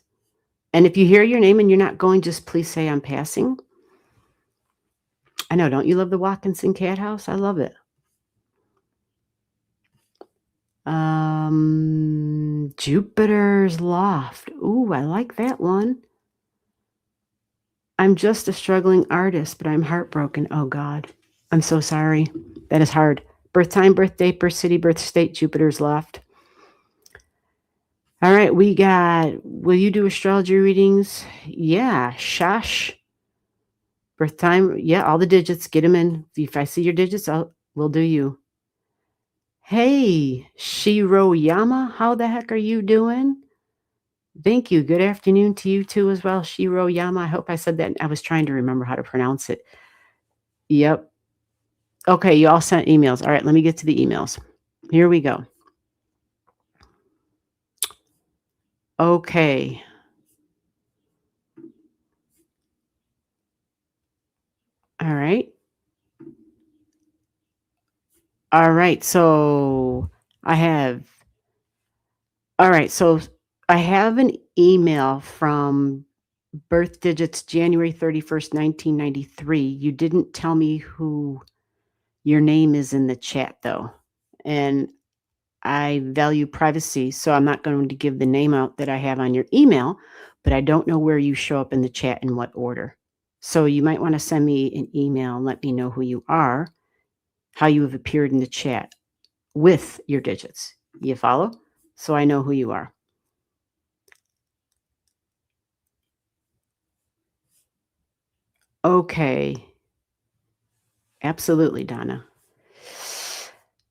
And if you hear your name and you're not going, just please say I'm passing. I know, don't you love the Watkinson Cat House? I love it. Jupiter's Loft. Ooh, I like that one. I'm just a struggling artist, but I'm heartbroken. Oh, God. I'm so sorry. That is hard. Birth time, birth date, birth city, birth state, Jupiter's Loft. All right, we got, will you do astrology readings? Yeah, Shash. Birth time, yeah, all the digits, get them in. If I see your digits, we'll do you. Hey, Shiroyama, how the heck are you doing? Thank you. Good afternoon to you too as well, Shiroyama. I hope I said that. I was trying to remember how to pronounce it. Yep. Okay, you all sent emails. All right, let me get to the emails. Here we go. Okay. All right. All right. So I have an email from birth digits January 31st, 1993. You didn't tell me who your name is in the chat though. And I value privacy, so I'm not going to give the name out that I have on your email, but I don't know where you show up in the chat in what order. So you might want to send me an email and let me know who you are, how you have appeared in the chat with your digits. You follow? So I know who you are. Okay. Absolutely, Donna.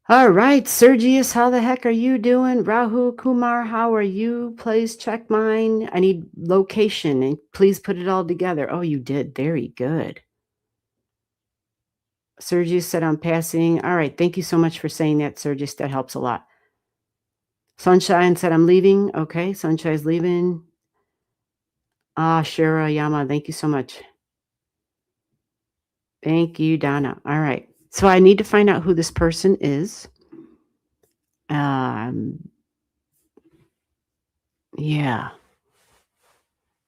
All right, Sergius, how the heck are you doing? Rahu Kumar, how are you? Please check mine. I need location and please put it all together. Oh, you did. Very good. Sergius said I'm passing. All right, thank you so much for saying that, Sergius. That helps a lot. Sunshine said I'm leaving. Okay, Sunshine's leaving. Shira Yama, thank you so much. Thank you, Donna. All right. So I need to find out who this person is. Yeah.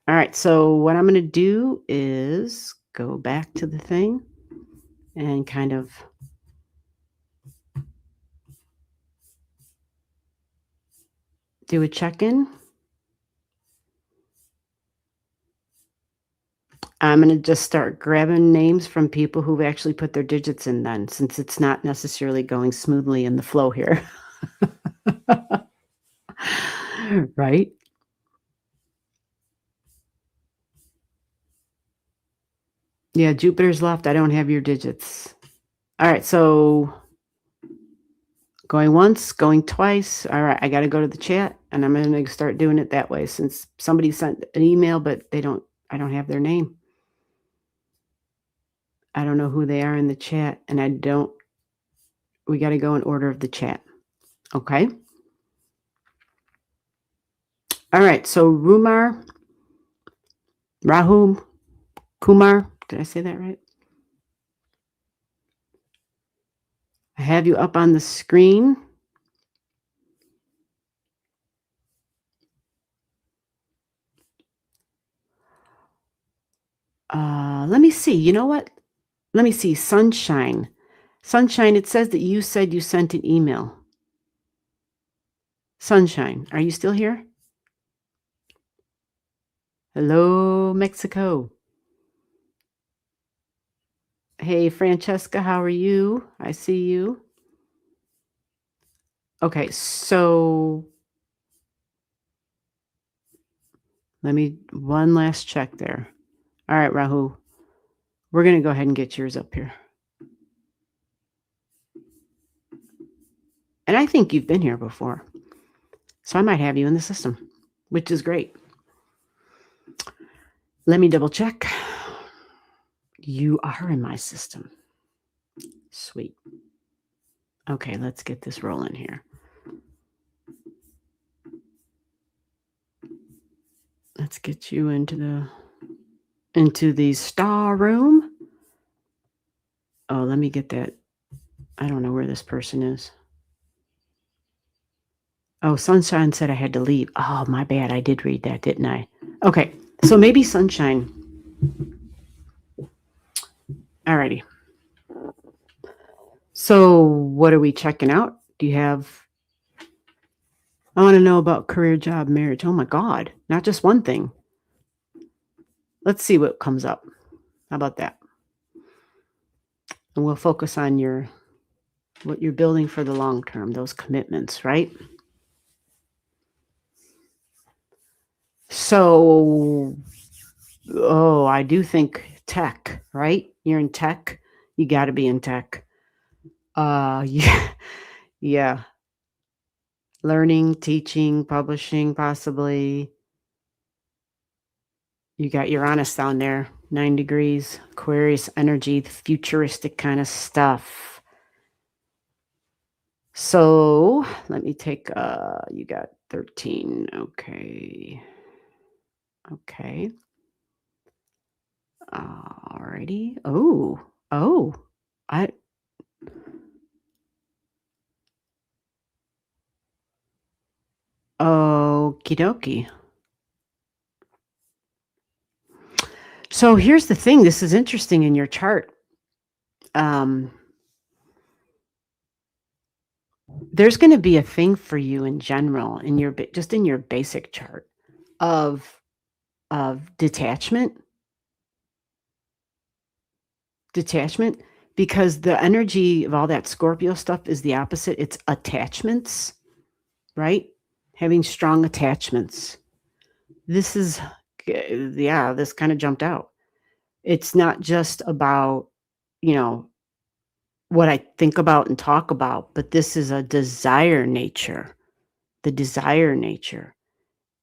All right. So what I'm going to do is go back to the thing and kind of do a check-in. I'm going to just start grabbing names from people who've actually put their digits in then, since it's not necessarily going smoothly in the flow here. Right? Yeah, Jupiter's left. I don't have your digits. All right, so going once, going twice. All right, I got to go to the chat, and I'm going to start doing it that way since somebody sent an email, but I don't have their name. I don't know who they are in the chat, and we got to go in order of the chat. Okay? All right, so Rahul, Kumar, did I say that right? I have you up on the screen. Let me see. You know what? Let me see. Sunshine. Sunshine, it says that you said you sent an email. Sunshine, are you still here? Hello, Mexico. Hey, Francesca, how are you? I see you. Okay, so one last check there. All right, Rahul, we're going to go ahead and get yours up here. And I think you've been here before. So I might have you in the system, which is great. Let me double check. You are in my system. Sweet. Okay, let's get this rolling here. Let's get you into the star room. Oh, let me get that. I don't know where this person is. Oh, Sunshine said I had to leave. Oh, my bad. I did read that, didn't I? Okay, so maybe Sunshine. Alrighty. So what are we checking out? Do you have... I want to know about career, job, marriage. Oh my God, not just one thing. Let's see what comes up. How about that? And we'll focus on what you're building for the long term, those commitments, right? So, I do think tech, right? You're in tech. You got to be in tech. Yeah. Learning, teaching, publishing, possibly. You got Uranus down there, 9 degrees, Aquarius energy, futuristic kind of stuff. So let me take, you got 13. Okay. Alrighty. Okie dokie. So here's the thing. This is interesting in your chart. There's going to be a thing for you in general in your basic chart of detachment, because the energy of all that Scorpio stuff is the opposite. It's attachments, right? Having strong attachments. This is, this kind of jumped out. It's not just about, what I think about and talk about, but this is a desire nature, the desire nature,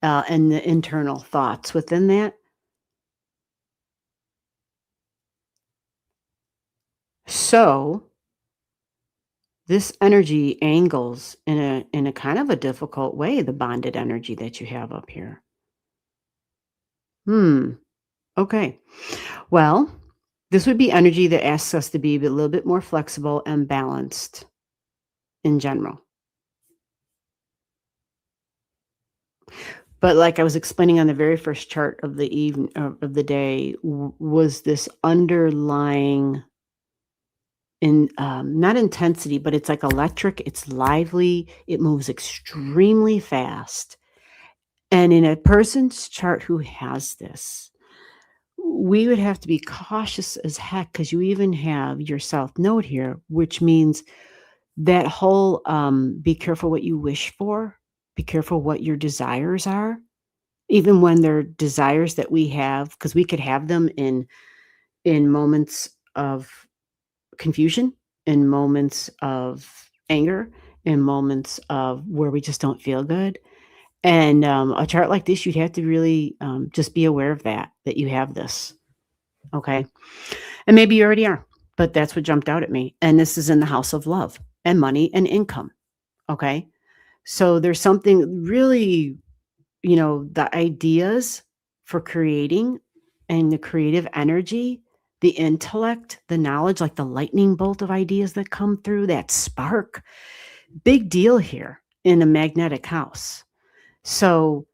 and the internal thoughts within that. So this energy angles in a kind of a difficult way, the bonded energy that you have up here. Okay. Well, this would be energy that asks us to be a little bit more flexible and balanced in general. But like I was explaining on the very first chart of the of the day, was this underlying not intensity, but it's like electric. It's lively. It moves extremely fast. And in a person's chart who has this, we would have to be cautious as heck because you even have your South Node here, which means that whole be careful what you wish for, be careful what your desires are, even when they're desires that we have, because we could have them in moments of confusion, in moments of anger, in moments of where we just don't feel good. And a chart like this, you'd have to really just be aware of that you have this. Okay. And maybe you already are, but that's what jumped out at me. And this is in the house of love and money and income. Okay. So there's something really, the ideas for creating and the creative energy, the intellect, the knowledge, like the lightning bolt of ideas that come through, that spark, big deal here in a magnetic house. So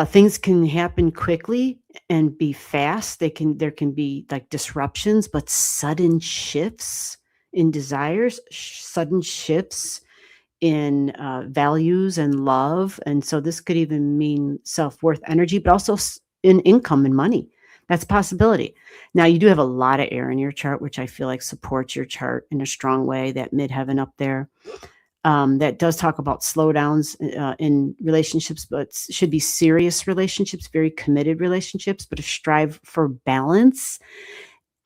things can happen quickly and be fast. There can be like disruptions, but sudden shifts in desires, sudden shifts in values and love. And so this could even mean self-worth, energy, but also in income and money. That's a possibility. Now, you do have a lot of air in your chart, which I feel like supports your chart in a strong way, that midheaven up there. That does talk about slowdowns in relationships, but should be serious relationships, very committed relationships, but strive for balance.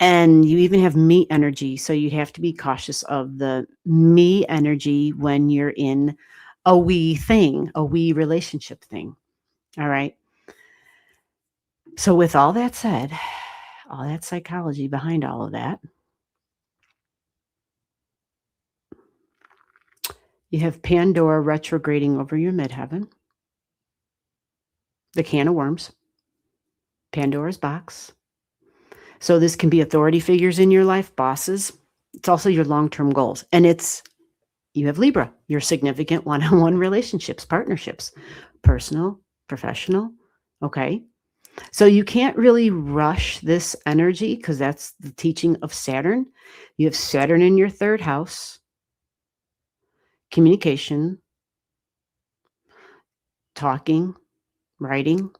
And you even have me energy. So you have to be cautious of the me energy when you're in a we thing, a we relationship thing. All right. So with all that said, all that psychology behind all of that, you have Pandora retrograding over your midheaven, the can of worms, Pandora's box. So this can be authority figures in your life, bosses. It's also your long-term goals. And you have Libra, your significant one-on-one relationships, partnerships, personal, professional. Okay. So you can't really rush this energy because that's the teaching of Saturn. You have Saturn in your third house, communication, talking, writing.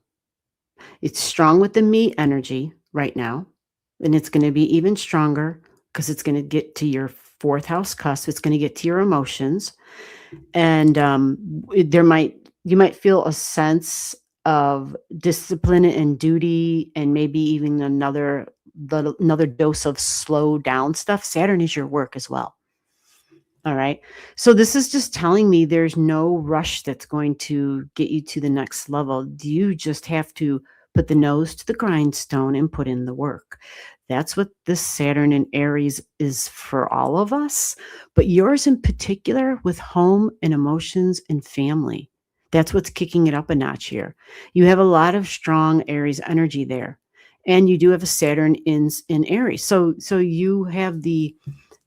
It's strong with the me energy right now. And it's going to be even stronger because it's going to get to your fourth house cusp. It's going to get to your emotions. And you might feel a sense of discipline and duty, and maybe even another dose of slow down stuff. Saturn is your work as well. All right. So this is just telling me there's no rush that's going to get you to the next level. You just have to put the nose to the grindstone and put in the work. That's what this Saturn in Aries is for all of us, but yours in particular with home and emotions and family. That's what's kicking it up a notch here. You have a lot of strong Aries energy there, and you do have a Saturn in Aries. So you have the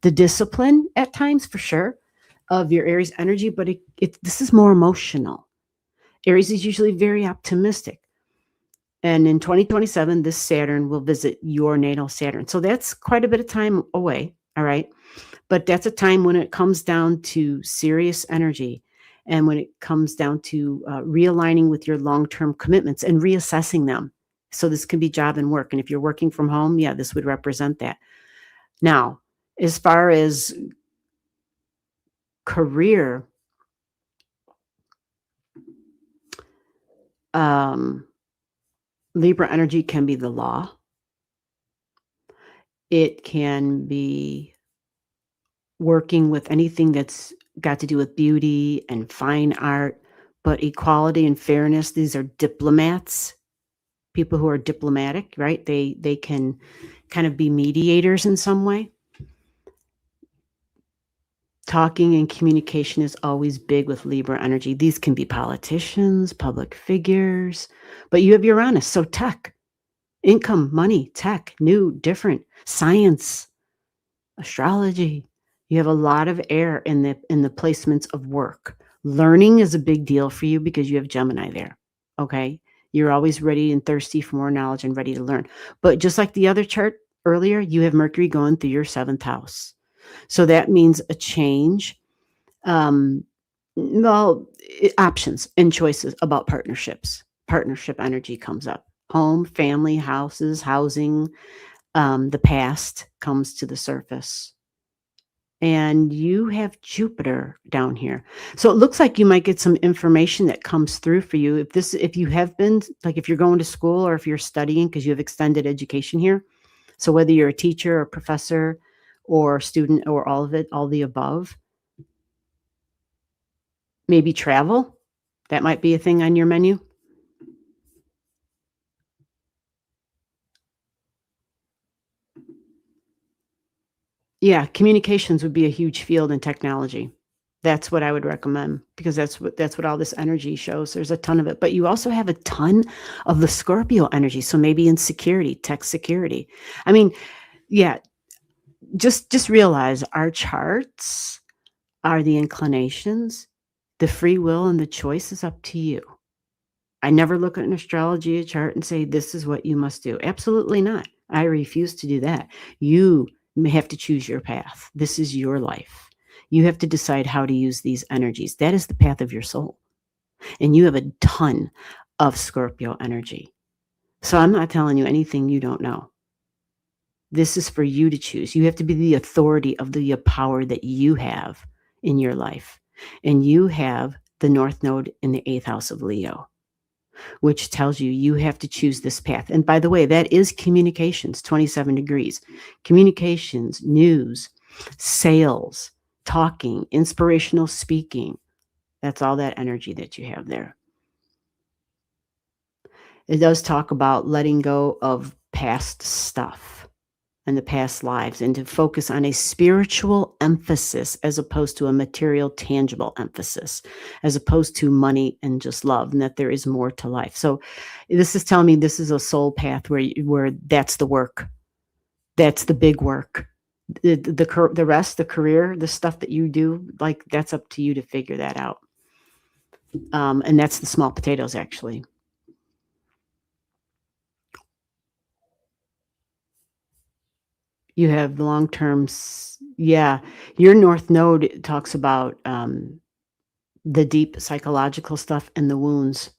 discipline at times for sure of your Aries energy, but this is more emotional. Aries is usually very optimistic. And in 2027, this Saturn will visit your natal Saturn. So that's quite a bit of time away. All right. But that's a time when it comes down to serious energy and when it comes down to realigning with your long-term commitments and reassessing them. So this can be job and work. And if you're working from home, yeah, this would represent that. Now, as far as career, Libra energy can be the law. It can be working with anything that's got to do with beauty and fine art, but equality and fairness, these are diplomats, people who are diplomatic, right? They can kind of be mediators in some way. Talking and communication is always big with Libra energy. These can be politicians, public figures, but you have Uranus, so tech, income, money, tech, new, different, science, astrology. You have a lot of air in the placements of work. Learning is a big deal for you because you have Gemini there. Okay. You're always ready and thirsty for more knowledge and ready to learn. But just like the other chart earlier, you have Mercury going through your seventh house. So that means a change. Well, options and choices about partnerships. Partnership energy comes up. Home, family, houses, housing, the past comes to the surface. And you have Jupiter down here. So it looks like you might get some information that comes through for you. If you have been, like if you're going to school or if you're studying because you have extended education here. So whether you're a teacher or professor or student or all of it, all the above, maybe travel, that might be a thing on your menu. Yeah, communications would be a huge field in technology. That's what I would recommend because that's what all this energy shows. There's a ton of it, but you also have a ton of the Scorpio energy. So maybe in security, tech security. I mean, yeah, just realize our charts are the inclinations, the free will and the choice is up to you. I never look at an astrology chart and say, this is what you must do. Absolutely not. I refuse to do that. You have to choose your path. This is your life. You have to decide how to use these energies. That is the path of your soul. And you have a ton of Scorpio energy. So I'm not telling you anything you don't know. This is for you to choose. You have to be the authority of the power that you have in your life. And you have the North Node in the 8th house of Leo, which tells you you have to choose this path. And by the way, that is communications, 27 degrees. Communications, news, sales, talking, inspirational speaking. That's all that energy that you have there. It does talk about letting go of past stuff and the past lives and to focus on a spiritual emphasis as opposed to a material, tangible emphasis, as opposed to money and just love, and that there is more to life. So this is telling me this is a soul path where that's the work. That's the big work. The rest, the career, the stuff that you do, like that's up to you to figure that out. And that's the small potatoes, actually. You have long term, yeah. Your North Node talks about the deep psychological stuff and the wounds,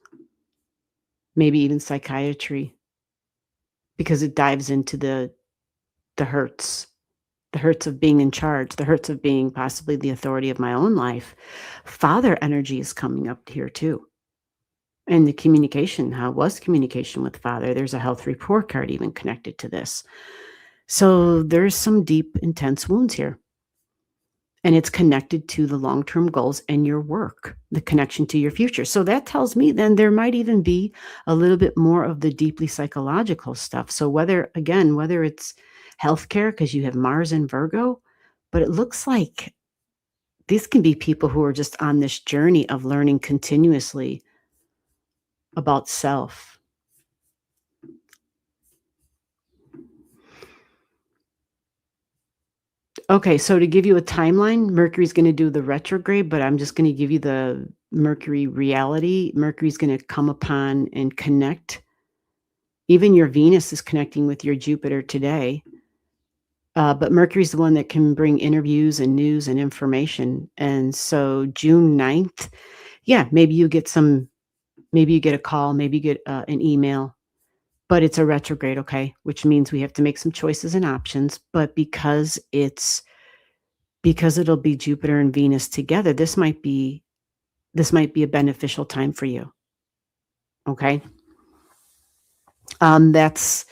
maybe even psychiatry, because it dives into the hurts, the hurts of being in charge, the hurts of being possibly the authority of my own life. Father energy is coming up here too. And the communication, how was communication with father? There's a health report card even connected to this. So there's some deep, intense wounds here. And it's connected to the long-term goals and your work, the connection to your future. So that tells me then there might even be a little bit more of the deeply psychological stuff. So whether it's healthcare, because you have Mars and Virgo, but it looks like these can be people who are just on this journey of learning continuously about self. Okay, so to give you a timeline, Mercury's going to do the retrograde, but I'm just going to give you the Mercury reality. Mercury's going to come upon and connect. Even your Venus is connecting with your Jupiter today. But Mercury's the one that can bring interviews and news and information. And so June 9th, yeah, maybe you get a call, maybe you get an email, but it's a retrograde, okay? Which means we have to make some choices and options. But because it'll be Jupiter and Venus together, this might be a beneficial time for you. Okay. That's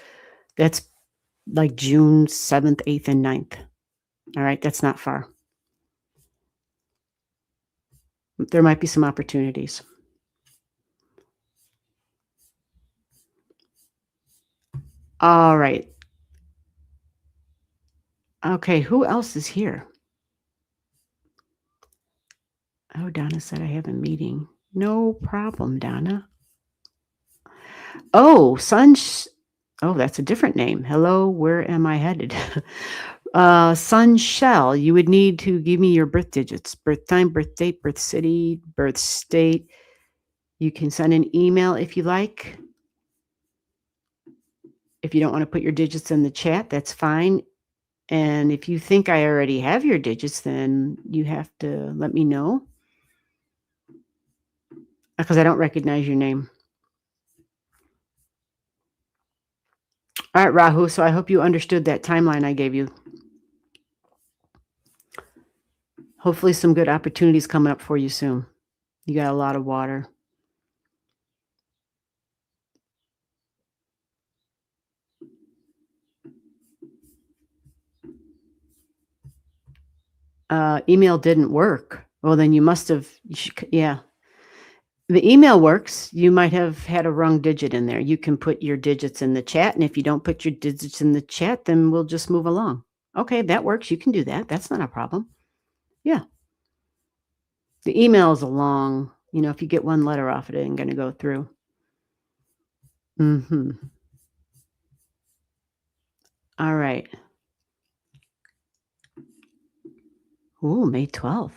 like June 7th, 8th, and 9th. All right. That's not far. There might be some opportunities. All right. Okay. Who else is here? Oh, Donna said I have a meeting. No problem, Donna. Oh, oh, that's a different name. Hello, where am I headed? Sun Shell, you would need to give me your birth digits, birth time, birth date, birth city, birth state. You can send an email if you like. If you don't want to put your digits in the chat, that's fine. And if you think I already have your digits, then you have to let me know. Because I don't recognize your name. All right, Rahu. So I hope you understood that timeline I gave you. Hopefully some good opportunities coming up for you soon. You got a lot of water. Email didn't work. Well, then you must have, yeah. The email works. You might have had a wrong digit in there. You can put your digits in the chat, and if you don't put your digits in the chat, then we'll just move along. Okay, that works. You can do that. That's not a problem. Yeah. The email is a long, if you get one letter off, it ain't going to go through. Mm-hmm. All right. Ooh, May 12th.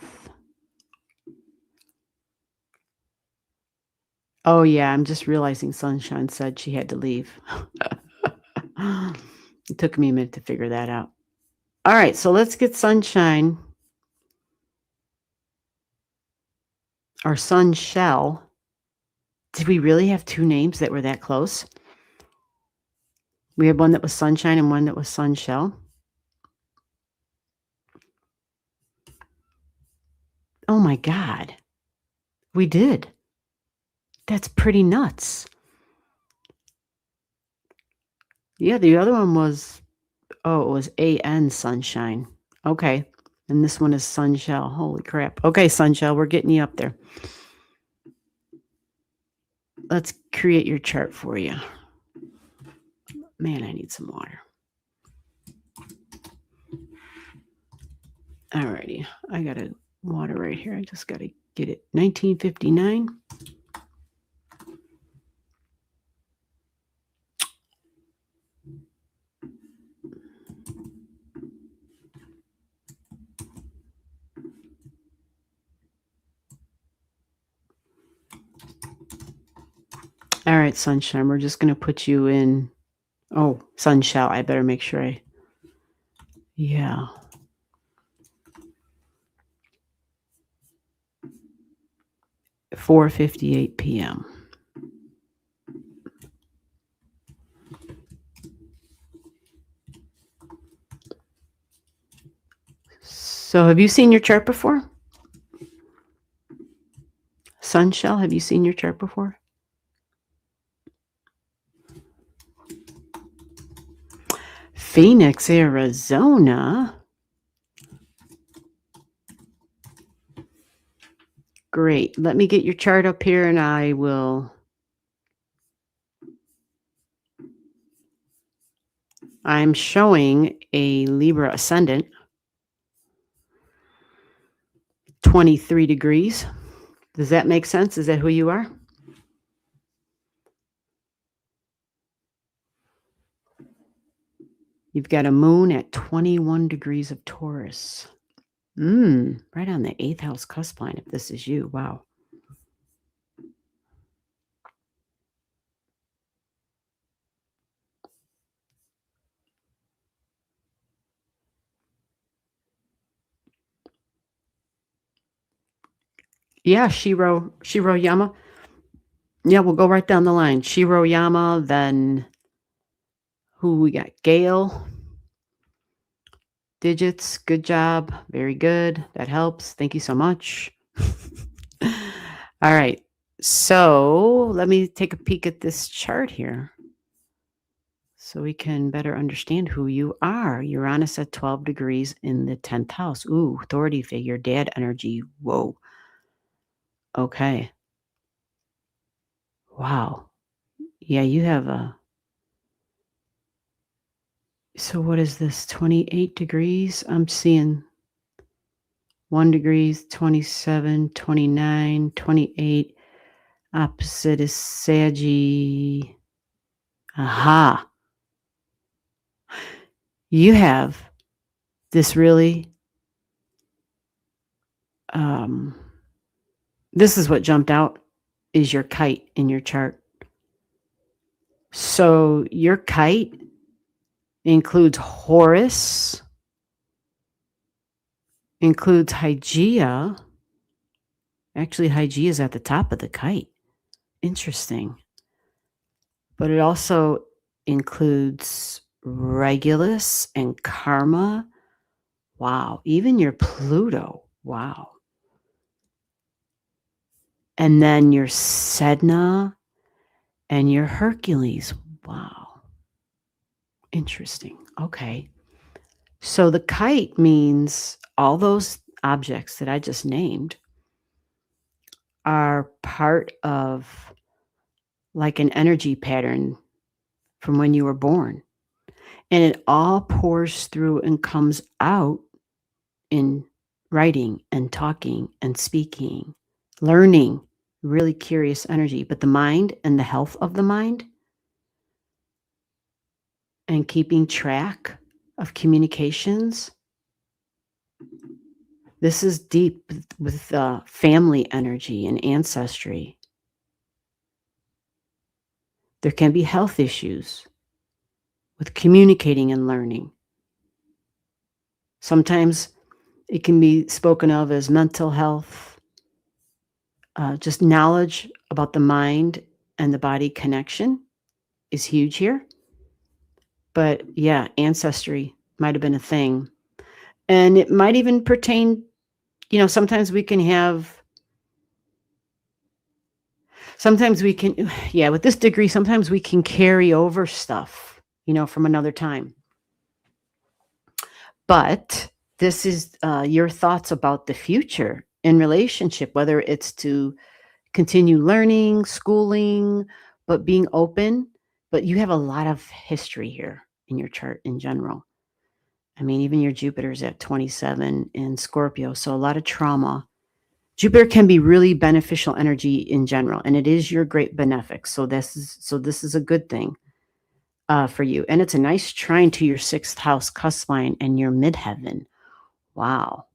Oh, yeah, I'm just realizing Sunshine said she had to leave. It took me a minute to figure that out. All right, so let's get Sunshine, or Sunshell. Did we really have two names that were that close? We had one that was Sunshine and one that was Sunshell. Oh my God. We did. That's pretty nuts. Yeah, the other one was, it was AN Sunshine. Okay. And this one is Sunshell. Holy crap. Okay, Sunshell, we're getting you up there. Let's create your chart for you. Man, I need some water. Alrighty. I got a water right here. I just got to get it. 1959. All right, Sunshine, we're just going to put you in. Oh, Sunshell. I better make sure yeah. 4:58 p.m. So have you seen your chart before? Sunshell, have you seen your chart before? Phoenix, Arizona. Great. Let me get your chart up here and I will. I'm showing a Libra ascendant, 23 degrees. Does that make sense? Is that who you are? You've got a moon at 21 degrees of Taurus. Right on the 8th house cusp line, if this is you. Wow. Yeah, Shiro Yama. Yeah, we'll go right down the line. Shiro Yama, then who we got? Gail. Digits, good job. Very good. That helps. Thank you so much. All right. So let me take a peek at this chart here so we can better understand who you are. Uranus at 12 degrees in the 10th house. Ooh, authority figure, dad energy. Whoa. Okay. Wow. Yeah, you have a. So what is this? 28 degrees? I'm seeing 1 degrees, 27, 29, 28. Opposite is Saggy. Aha. You have this really, this is what jumped out, is your kite in your chart. So your kite includes Horus, includes Hygeia, Actually, high G is at the top of the kite. Interesting. But it also includes Regulus and Karma. Wow. Even your Pluto. Wow. And then your Sedna and your Hercules. Wow. Interesting. Okay. So the kite means all those objects that I just named are part of like an energy pattern from when you were born. And it all pours through and comes out in writing and talking and speaking, learning, really curious energy. But the mind and the health of the mind and keeping track of communications, this is deep with family energy and ancestry. There can be health issues with communicating and learning. Sometimes it can be spoken of as mental health, just knowledge about the mind and the body connection is huge here. But yeah, ancestry might have been a thing. And it might even pertain, sometimes we can, yeah, with this degree, sometimes we can carry over stuff, from another time. But this is your thoughts about the future in relationship, whether it's to continue learning, schooling, but being open. But you have a lot of history here in your chart in general. I mean, even your Jupiter's at 27 in Scorpio, so a lot of trauma. Jupiter can be really beneficial energy in general, and it is your great benefic. So this is a good thing for you, and it's a nice trine to your 6th house cusp line and your midheaven. Wow.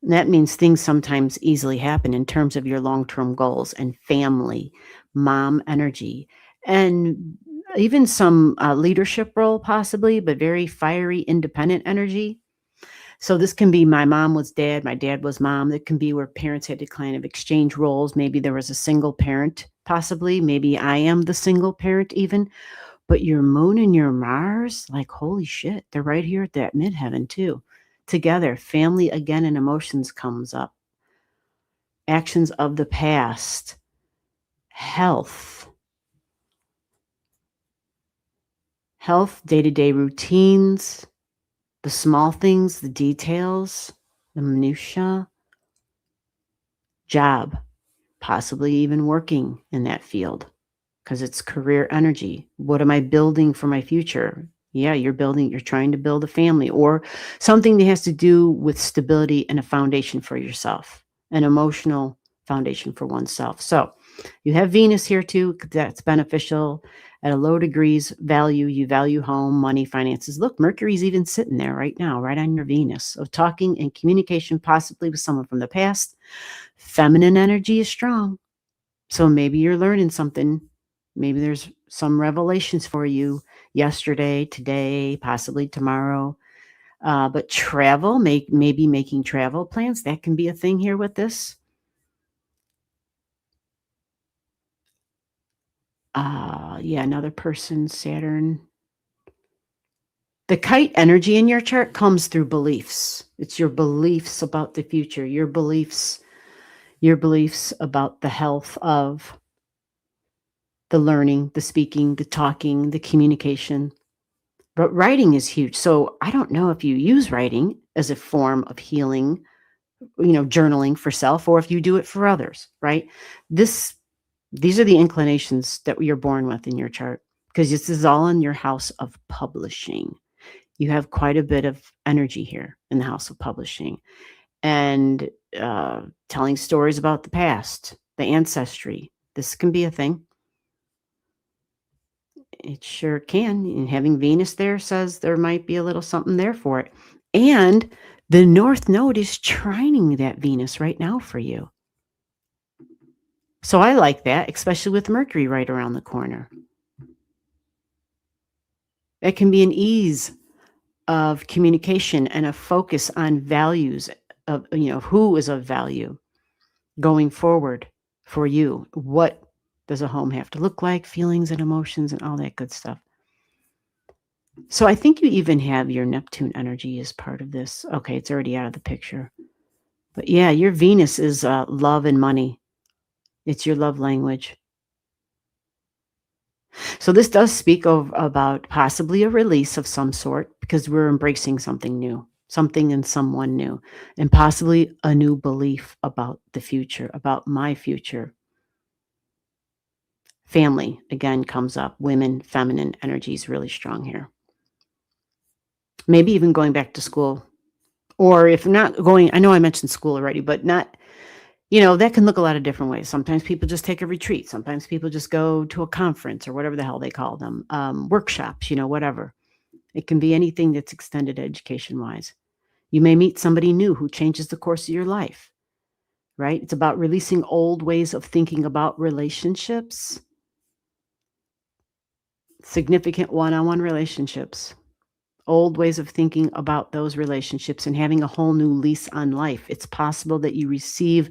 That means things sometimes easily happen in terms of your long-term goals and family, mom energy, and even some leadership role possibly, but very fiery, independent energy. So this can be my mom was dad, my dad was mom. It can be where parents had to kind of exchange roles. Maybe there was a single parent, possibly. Maybe I am the single parent even. But your moon and your Mars, like, holy shit, they're right here at that midheaven too. Together, family again and emotions comes up. Actions of the past, health, day-to-day routines, the small things, the details, the minutia, job, possibly even working in that field because it's career energy. What am I building for my future? Yeah, you're trying to build a family or something that has to do with stability and a foundation for yourself, an emotional foundation for oneself. So you have Venus here too. That's beneficial at a low degrees value. You value home, money, finances. Look, Mercury's even sitting there right now, right on your Venus. So talking and communication, possibly with someone from the past. Feminine energy is strong. So maybe you're learning something. Maybe there's some revelations for you yesterday, today, possibly tomorrow. But travel, maybe making travel plans, that can be a thing here with this. Yeah, another person, Saturn. The kite energy in your chart comes through beliefs. It's your beliefs about the future, your beliefs about the health of the learning, the speaking, the talking, the communication. But writing is huge. So I don't know if you use writing as a form of healing, journaling for self, or if you do it for others, right? These are the inclinations that you're born with in your chart, because this is all in your house of publishing. You have quite a bit of energy here in the house of publishing and telling stories about the past, the ancestry. This can be a thing. It sure can. And having Venus there says there might be a little something there for it. And the North Node is trining that Venus right now for you. So I like that, especially with Mercury right around the corner. It can be an ease of communication and a focus on values of, who is of value. going forward for you. What does a home have to look like? Feelings and emotions and all that good stuff. So I think you even have your Neptune energy as part of this. Okay, it's already out of the picture. But yeah, your Venus is love and money. It's your love language. So this does speak of about possibly a release of some sort because we're embracing something new, something and someone new, and possibly a new belief about the future, about my future. Family again comes up. Women, feminine energy is really strong here. Maybe even going back to school. Or if not going, I know I mentioned school already, but not, that can look a lot of different ways. Sometimes people just take a retreat. Sometimes people just go to a conference or whatever the hell they call them, workshops, whatever. It can be anything that's extended education wise. You may meet somebody new who changes the course of your life, right? It's about releasing old ways of thinking about relationships, significant one on one relationships, old ways of thinking about those relationships and having a whole new lease on life. It's possible that you receive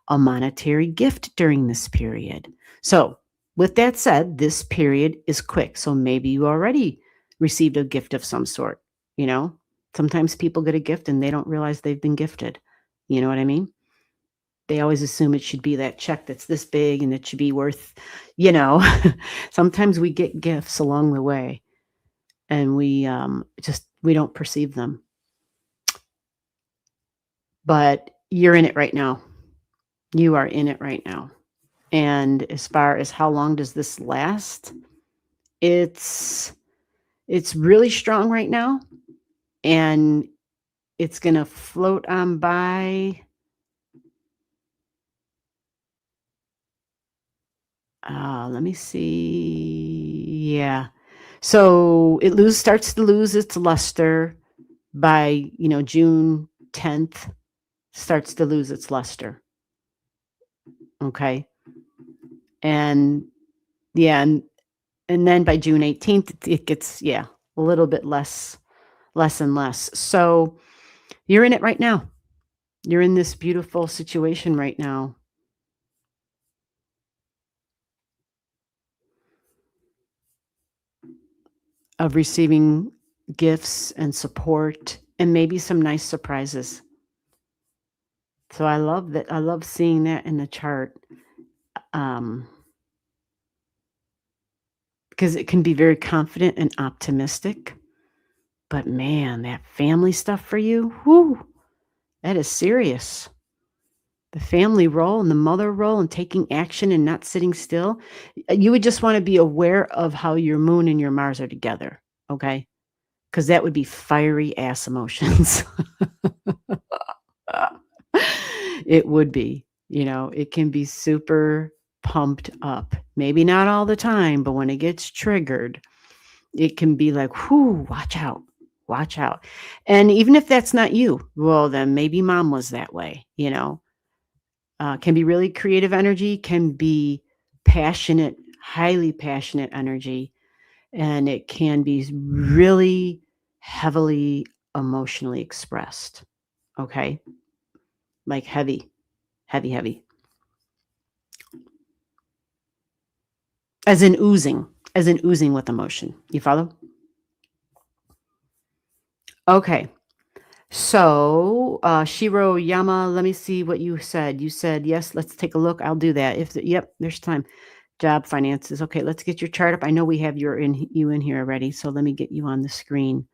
a monetary gift during this period. So, with that said, this period is quick. So, maybe you already received a gift of some sort. You know, sometimes people get a gift and they don't realize they've been gifted. You know what I mean? They always assume it should be that check that's this big and it should be worth, you know, sometimes we get gifts along the way and we don't perceive them. But you're in it right now. You are in it right now. And as far as how long does this last? It's really strong right now and it's going to float on by. Let me see. Yeah. So it starts to lose its luster by, June 10th, starts to lose its luster. Okay. And yeah, and then by June 18th, it gets, a little bit less and less. So you're in it right now. You're in this beautiful situation right now. Of receiving gifts and support and maybe some nice surprises. So I love that. I love seeing that in the chart. Um, because it can be very confident and optimistic. But man, that family stuff for you, whoo, that is serious. The family role and the mother role and taking action and not sitting still. You would just want to be aware of how your moon and your Mars are together, okay? Because that would be fiery ass emotions. It would be, it can be super pumped up. Maybe not all the time, but when it gets triggered, it can be like, whoo, watch out, watch out. And even if that's not you, well, then maybe mom was that way, can be really creative energy, can be passionate, highly passionate energy, and it can be really heavily emotionally expressed. Okay. Like heavy, heavy, heavy. As in oozing with emotion. You follow? Okay. So, Shiro Yama, let me see what you said. You said, yes, let's take a look. I'll do that. Yep, there's time. Job, finances. Okay, let's get your chart up. I know we have you in here already, so let me get you on the screen.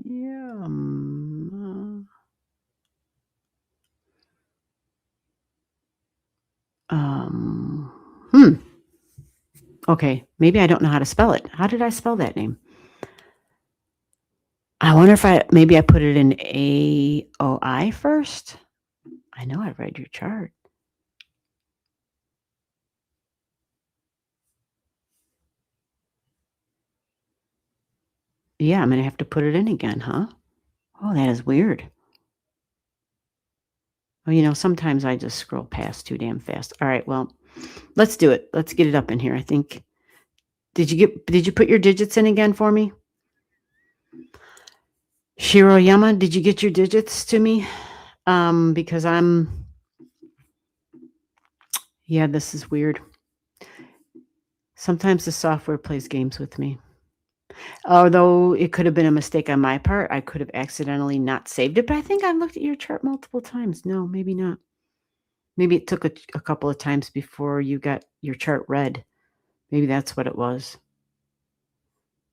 Yeah. Okay, maybe I don't know how to spell it. How did I spell that name? I wonder if maybe I put it in AOI first. I know I read your chart. Yeah, I'm going to have to put it in again, huh? Oh, that is weird. Well, sometimes I just scroll past too damn fast. All right, well, let's do it. Let's get it up in here. I think. Did you put your digits in again for me? Shiroyama, did you get your digits to me? Because yeah, this is weird. Sometimes the software plays games with me. Although it could have been a mistake on my part. I could have accidentally not saved it, but I think I looked at your chart multiple times. No, maybe not. Maybe it took a couple of times before you got your chart read. Maybe that's what it was.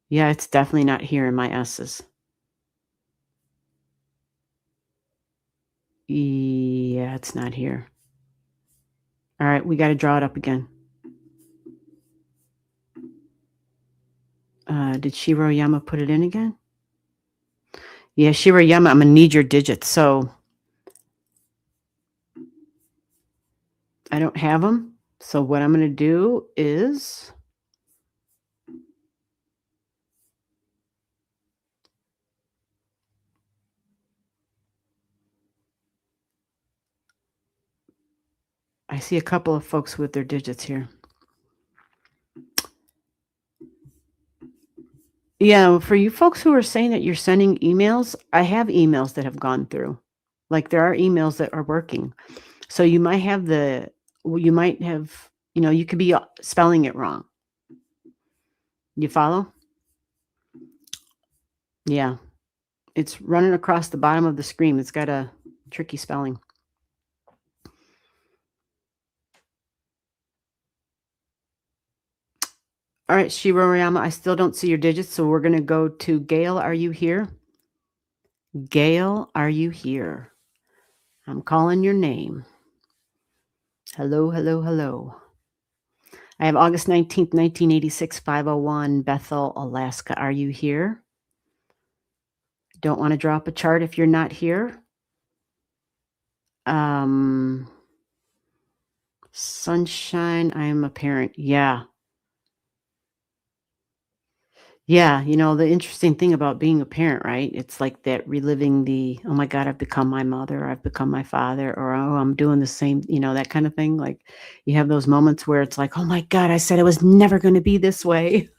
Yeah, it's definitely not here in my S's. Yeah, it's not here. All right, we got to draw it up again. Did Shiroyama put it in again? Yeah, Shiroyama, I'm going to need your digits. So I don't have them. So what I'm going to do is I see a couple of folks with their digits here. Yeah, for you folks who are saying that you're sending emails, I have emails that have gone through. Like there are emails that are working. So you might have you could be spelling it wrong. You follow? Yeah. It's running across the bottom of the screen. It's got a tricky spelling. All right, Shiroyama, I still don't see your digits, so we're going to go to Gail. Are you here? Gail, are you here? I'm calling your name. Hello, hello, hello. I have August 19th, 1986, 501, Bethel, Alaska. Are you here? Don't want to drop a chart if you're not here. Sunshine, I am a parent. Yeah. Yeah, the interesting thing about being a parent, right? It's like that reliving oh my God, I've become my mother, I've become my father, or oh, I'm doing the same, that kind of thing. Like you have those moments where it's like, oh my God, I said it was never going to be this way.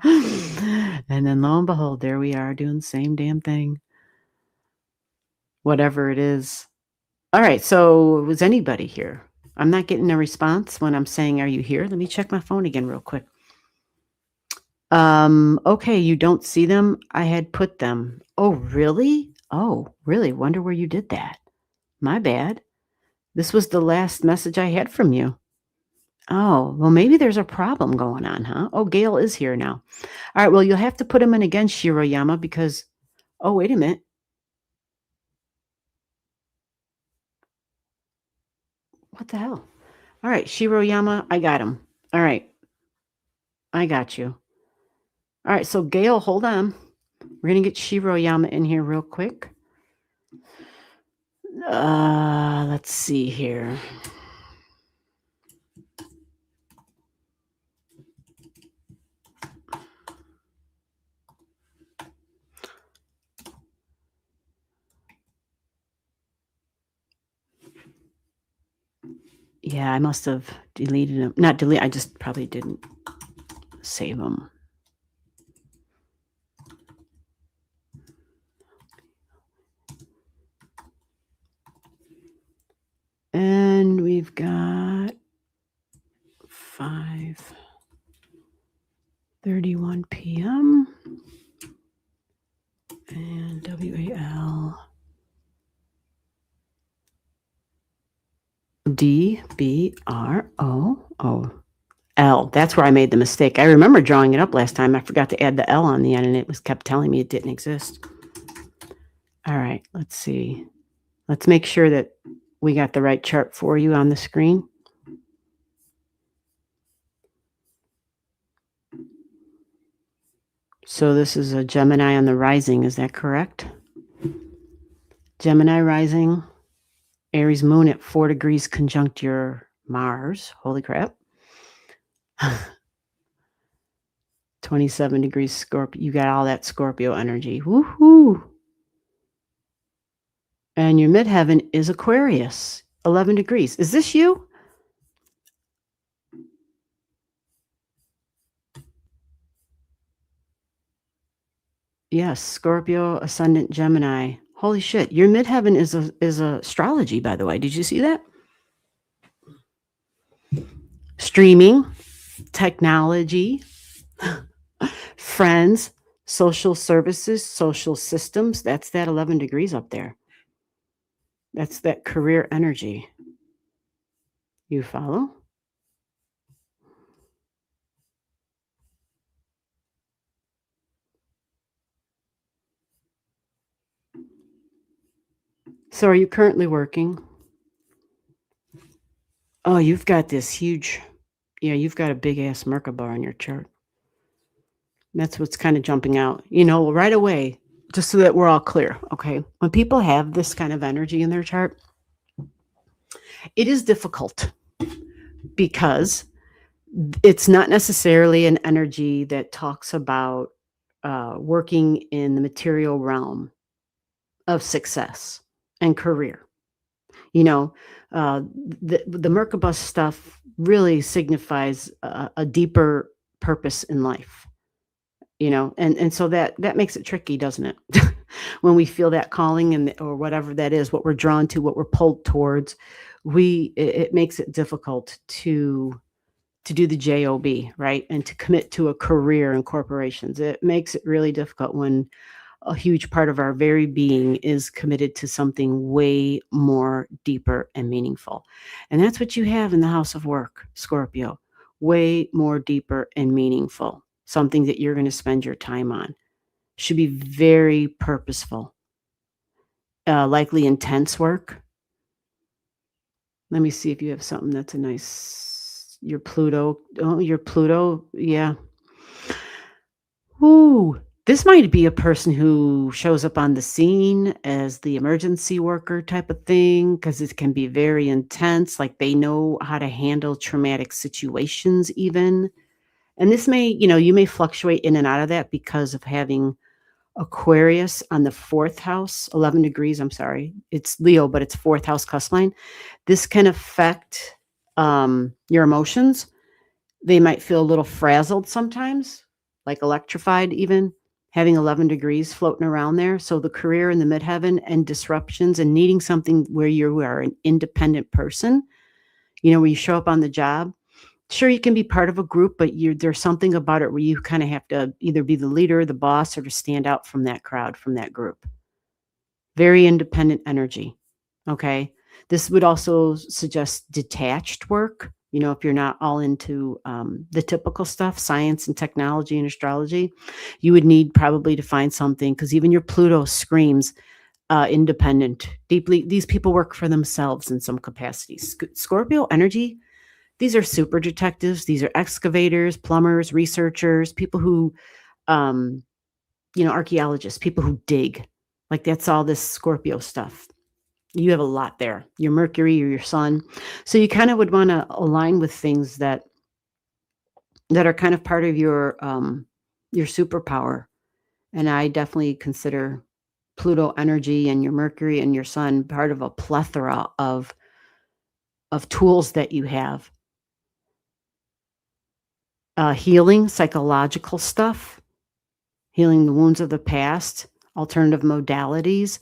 And then lo and behold, there we are doing the same damn thing. Whatever it is. All right, so was anybody here? I'm not getting a response when I'm saying, are you here? Let me check my phone again real quick. Okay, you don't see them? I had put them. Oh, really? Oh, really? Wonder where you did that. My bad. This was the last message I had from you. Oh, well, maybe there's a problem going on, huh? Oh, Gail is here now. All right, well, you'll have to put them in again, Shiroyama, because, oh, wait a minute. What the hell? All right, Shiroyama, I got him. All right, I got you. All right, so Gail, hold on. We're going to get Shiroyama in here real quick. Let's see here. Yeah, I must have deleted them. Not delete, I just probably didn't save them. And we've got 5:31 p.m. and WAL DBROOL. That's where I made the mistake. I remember drawing it up last time. I forgot to add the L on the end, and it kept telling me it didn't exist. All right, let's see. Let's make sure that we got the right chart for you on the screen. So this is a Gemini on the rising, is that correct? Gemini rising, Aries moon at 4 degrees conjunct your Mars. Holy crap. 27 degrees Scorpio. You got all that Scorpio energy. Woohoo. And your midheaven is Aquarius, 11 degrees. Is this you? Yes, Scorpio, ascendant Gemini. Holy shit, your midheaven is a astrology, by the way. Did you see that? Streaming, technology, friends, social services, social systems. That's that 11 degrees up there. That's that career energy. You follow? So are you currently working? Oh, you've got this huge, yeah, you've got a big ass Merkaba in your chart. That's what's kind of jumping out, right away, just so that we're all clear. Okay. When people have this kind of energy in their chart, it is difficult because it's not necessarily an energy that talks about working in the material realm of success and career. You know, the Merkaba stuff really signifies a deeper purpose in life. And so that makes it tricky, doesn't it? When we feel that calling or whatever that is, what we're drawn to, what we're pulled towards, it makes it difficult to do the job, right, and to commit to a career in corporations. It makes it really difficult when a huge part of our very being is committed to something way more deeper and meaningful. And that's what you have in the house of work, Scorpio. Way more deeper and meaningful. Something that you're going to spend your time on. Should be very purposeful. Likely intense work. Let me see if you have something that's a nice. Your Pluto. Oh, your Pluto. Yeah. Ooh, this might be a person who shows up on the scene as the emergency worker type of thing because it can be very intense. Like they know how to handle traumatic situations, even. And this may, you may fluctuate in and out of that because of having Aquarius on the fourth house, 11 degrees. I'm sorry. It's Leo, but it's fourth house cusp line. This can affect your emotions. They might feel a little frazzled sometimes, like electrified even, having 11 degrees floating around there. So the career in the midheaven and disruptions and needing something where you are an independent person, where you show up on the job. Sure, you can be part of a group, but there's something about it where you kind of have to either be the leader, the boss, or to stand out from that crowd, from that group. Very independent energy. Okay. This would also suggest detached work. If you're not all into the typical stuff, science and technology and astrology, you would need probably to find something because even your Pluto screams independent, deeply. These people work for themselves in some capacity. Scorpio energy, these are super detectives. These are excavators, plumbers, researchers, people who, archaeologists, people who dig. Like that's all this Scorpio stuff. You have a lot there, your Mercury or your Sun. So you kind of would want to align with things that are kind of part of your superpower. And I definitely consider Pluto energy and your Mercury and your Sun part of a plethora of tools that you have. Healing, psychological stuff, healing the wounds of the past, alternative modalities.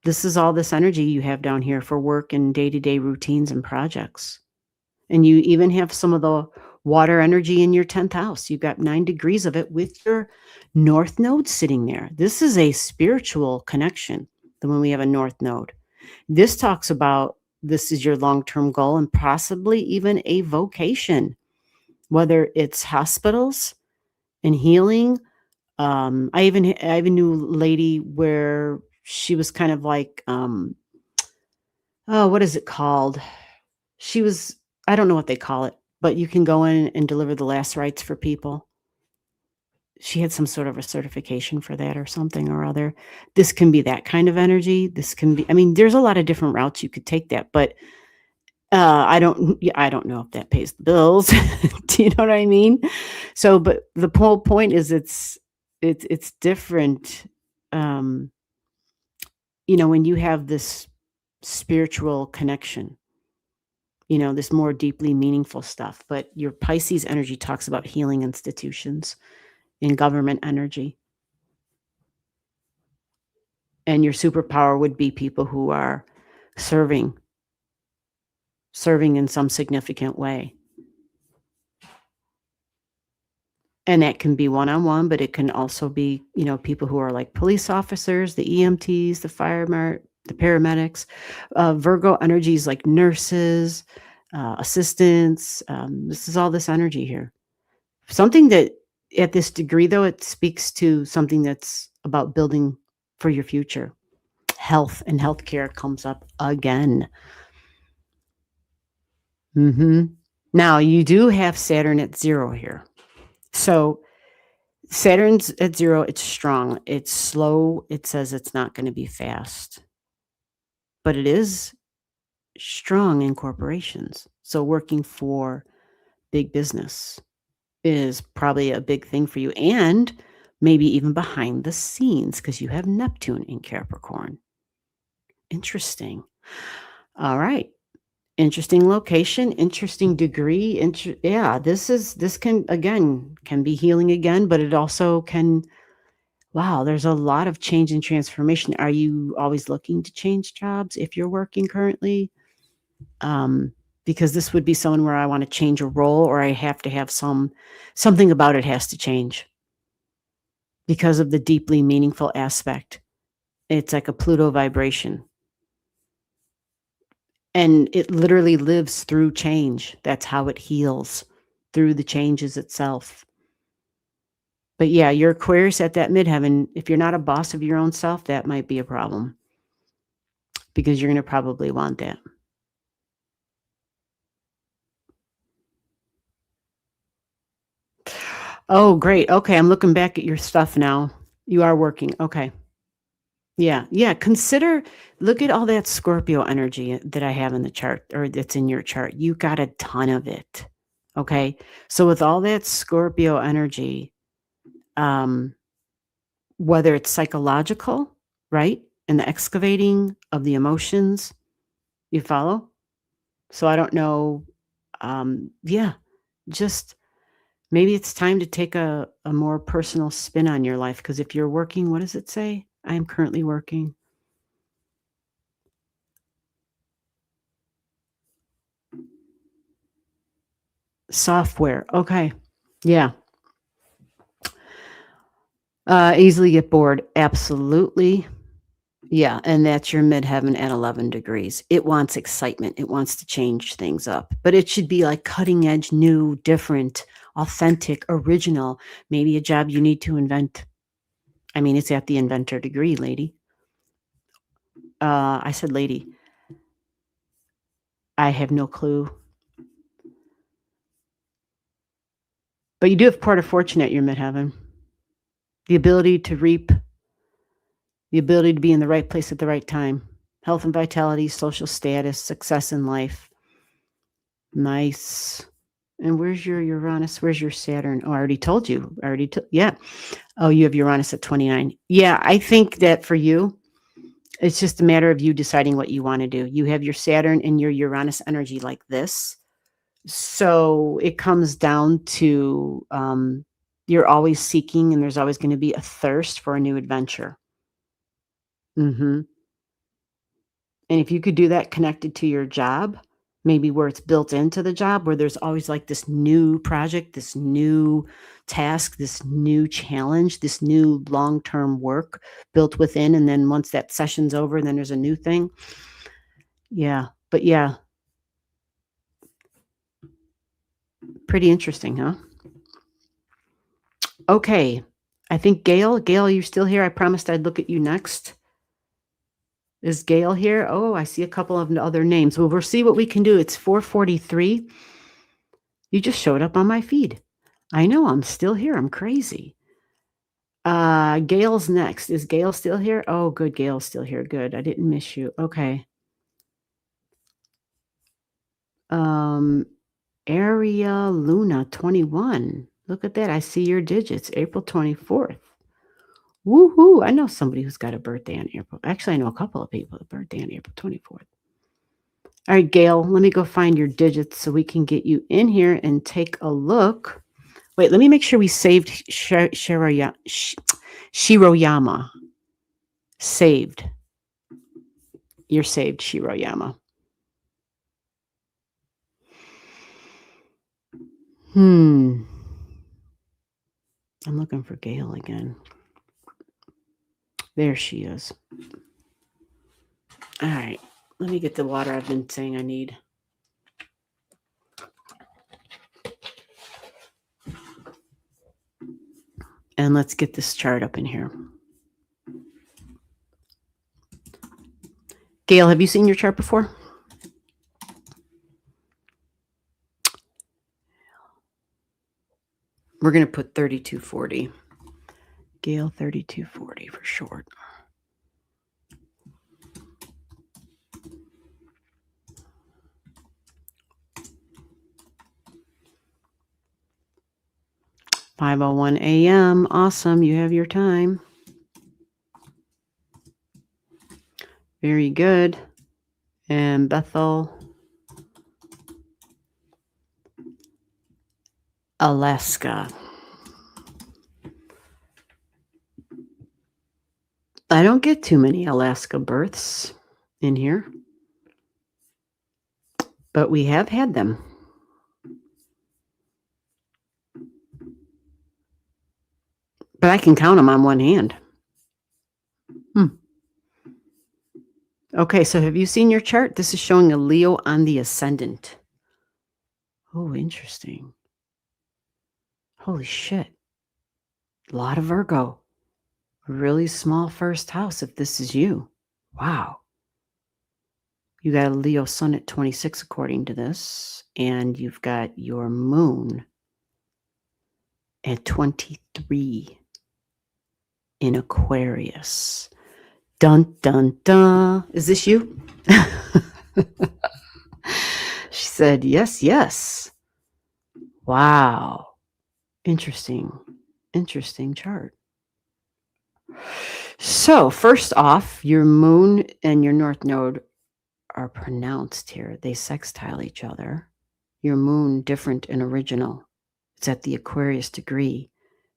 This is all this energy you have down here for work and day-to-day routines and projects. And you even have some of the water energy in your 10th house. You've got 9 degrees of it with your north node sitting there. This is a spiritual connection, the when we have a north node. This talks about this is your long-term goal and possibly even a vocation, whether it's hospitals and healing. I even knew a lady where she was kind of like, oh, what is it called? She was, I don't know what they call it, but you can go in and deliver the last rites for people. She had some sort of a certification for that or something or other. This can be that kind of energy. This can be, I mean, there's a lot of different routes you could take that, but I don't know if that pays the bills. Do you know what I mean? So, but the whole point is it's different. Um, when you have this spiritual connection, this more deeply meaningful stuff. But your Pisces energy talks about healing institutions and government energy. And your superpower would be people who are serving in some significant way. And that can be one-on-one, but it can also be, people who are like police officers, the EMTs, the paramedics. Virgo energy is like nurses, assistants. This is all this energy here. Something that at this degree, though, it speaks to something that's about building for your future. Health and healthcare comes up again. Now, you do have Saturn at 0 here. So Saturn's at 0, it's strong, it's slow, it says it's not gonna be fast. But it is strong in corporations. So working for big business is probably a big thing for you, and maybe even behind the scenes because you have Neptune in Capricorn. Interesting. All right. Interesting location, interesting degree. This can be healing again, but it also can. Wow, there's a lot of change and transformation. Are you always looking to change jobs if you're working currently? Because this would be someone where I want to change a role, or I have to have something about it has to change because of the deeply meaningful aspect. It's like a Pluto vibration. And it literally lives through change. That's how it heals, through the changes itself. But yeah, your Aquarius at that midheaven, if you're not a boss of your own self, that might be a problem because you're going to probably want that. Oh, great. Okay, I'm looking back at your stuff now. You are working. Okay. Yeah. Look at all that Scorpio energy that I have in the chart, or that's in your chart. You got a ton of it. Okay. So with all that Scorpio energy, whether it's psychological, right? And the excavating of the emotions, you follow? So I don't know. Just maybe it's time to take a more personal spin on your life. Because if you're working, what does it say? I am currently working. Software. Okay. Yeah. Easily get bored. Absolutely. Yeah. And that's your midheaven at 11 degrees. It wants excitement. It wants to change things up. But it should be like cutting edge, new, different, authentic, original. Maybe a job you need to invent. I mean, it's at the inventor degree, lady. I said lady. I have no clue. But you do have part of fortune at your midheaven. The ability to reap, the ability to be in the right place at the right time, health and vitality, social status, success in life. Nice. And where's your Uranus? Where's your Saturn? Oh, I already told you. Yeah. Oh, you have Uranus at 29. Yeah, I think that for you, it's just a matter of you deciding what you want to do. You have your Saturn and your Uranus energy like this. So it comes down to you're always seeking, and there's always going to be a thirst for a new adventure. And if you could do that connected to your job, maybe where it's built into the job, where there's always like this new project, this new task, this new challenge, this new long-term work built within. And then once that session's over, then there's a new thing. Yeah. But yeah. Pretty interesting, huh? Okay. I think Gail, you're still here. I promised I'd look at you next. Is Gail here? Oh, I see a couple of other names. Well, we'll see what we can do. It's 4:43. You just showed up on my feed. I know, I'm still here. I'm crazy. Gail's next. Is Gail still here? Oh, good. Gail's still here. Good. I didn't miss you. Okay. Area Luna 21. Look at that. I see your digits. April 24th. Woohoo. I know somebody who's got a birthday on April. Actually, I know a couple of people with a birthday on April 24th. All right, Gail, let me go find your digits so we can get you in here and take a look. Wait, let me make sure we saved Shiroyama. Saved. You're saved, Shiroyama. I'm looking for Gail again. There she is. All right. Let me get the water I've been saying I need. And let's get this chart up in here. Gail, have you seen your chart before? We're going to put 3240. Gail 3240 for short. $5:01 a.m. Awesome. You have your time. Very good. And Bethel, Alaska. I don't get too many Alaska births in here, but we have had them. But I can count them on one hand. Okay, so have you seen your chart? This is showing a Leo on the ascendant. Oh, interesting. Holy shit. A lot of Virgo. Really small first house if this is you. Wow. You got a Leo sun at 26 according to this, and you've got your moon at 23 in Aquarius. Dun, dun, dun. Is this you? She said, yes, yes. Wow. Interesting chart. So first off, your moon and your north node are pronounced here. They sextile each other. Your moon, different and original. It's at the Aquarius degree,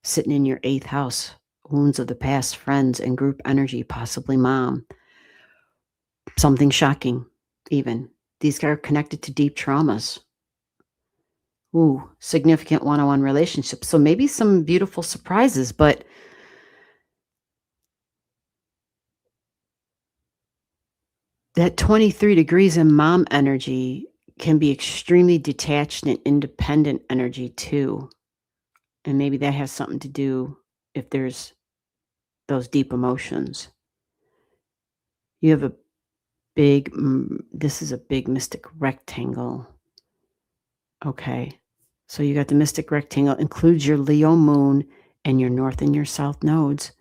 sitting in your 8th house. Wounds of the past, friends, and group energy, possibly mom. Something shocking, even. These are connected to deep traumas. Ooh, significant one-on-one relationships. So maybe some beautiful surprises, but that 23 degrees in mom energy can be extremely detached and independent energy too. And maybe that has something to do if there's those deep emotions. You have a big, this is a big mystic rectangle. Okay. So you got the mystic rectangle, includes your Leo moon and your north and your south nodes.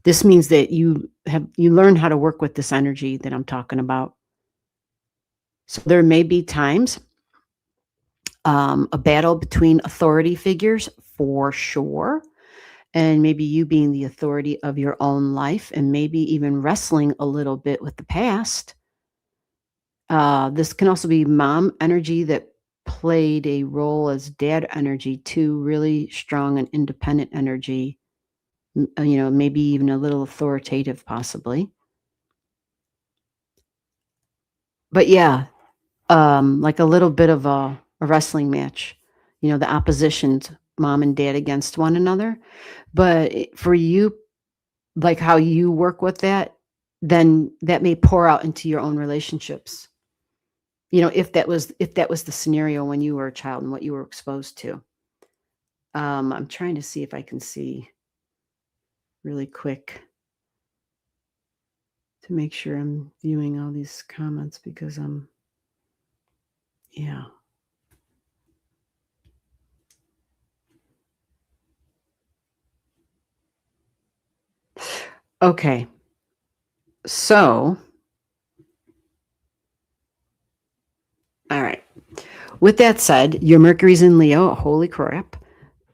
This means that you learn how to work with this energy that I'm talking about. So there may be times a battle between authority figures for sure. And maybe you being the authority of your own life and maybe even wrestling a little bit with the past. This can also be mom energy that played a role as dad energy too, really strong and independent energy, maybe even a little authoritative possibly. But yeah, like a little bit of a wrestling match, the oppositions, mom and dad against one another. But for you, like how you work with that, then that may pour out into your own relationships. If that was the scenario when you were a child and what you were exposed to. I'm trying to see if I can see really quick to make sure I'm viewing all these comments because yeah. Okay. So, all right. With that said, your Mercury's in Leo. Holy crap.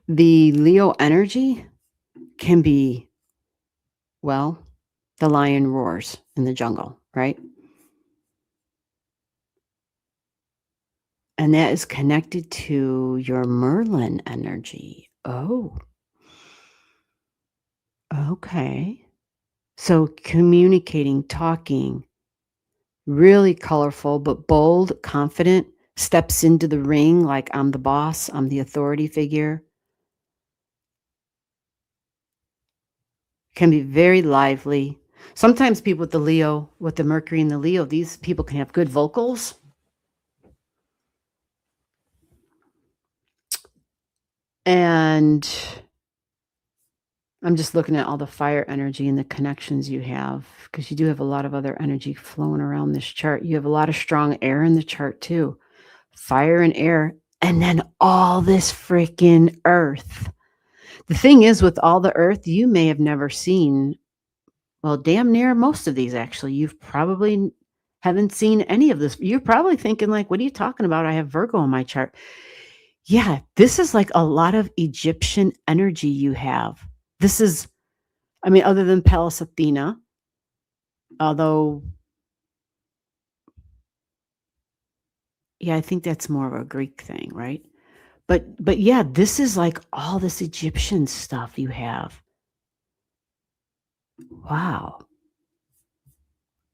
The Leo energy can be, well, the lion roars in the jungle, right? And that is connected to your Merlin energy. Oh. Okay. So communicating, talking, really colorful, but bold, confident, steps into the ring like I'm the boss, I'm the authority figure. Can be very lively. Sometimes people with the Leo, with the Mercury and the Leo, these people can have good vocals. And I'm just looking at all the fire energy and the connections you have, because you do have a lot of other energy flowing around this chart. You have a lot of strong air in the chart too. Fire and air, and then all this freaking earth. The thing is, with all the earth, you may have never seen, well, damn near most of these actually. You've probably haven't seen any of this. You're probably thinking, like, what are you talking about? I have Virgo in my chart. Yeah, this is like a lot of Egyptian energy you have. This is, I mean, other than Pallas Athena, although, yeah, I think that's more of a Greek thing, right? But yeah, this is like all this Egyptian stuff you have. Wow.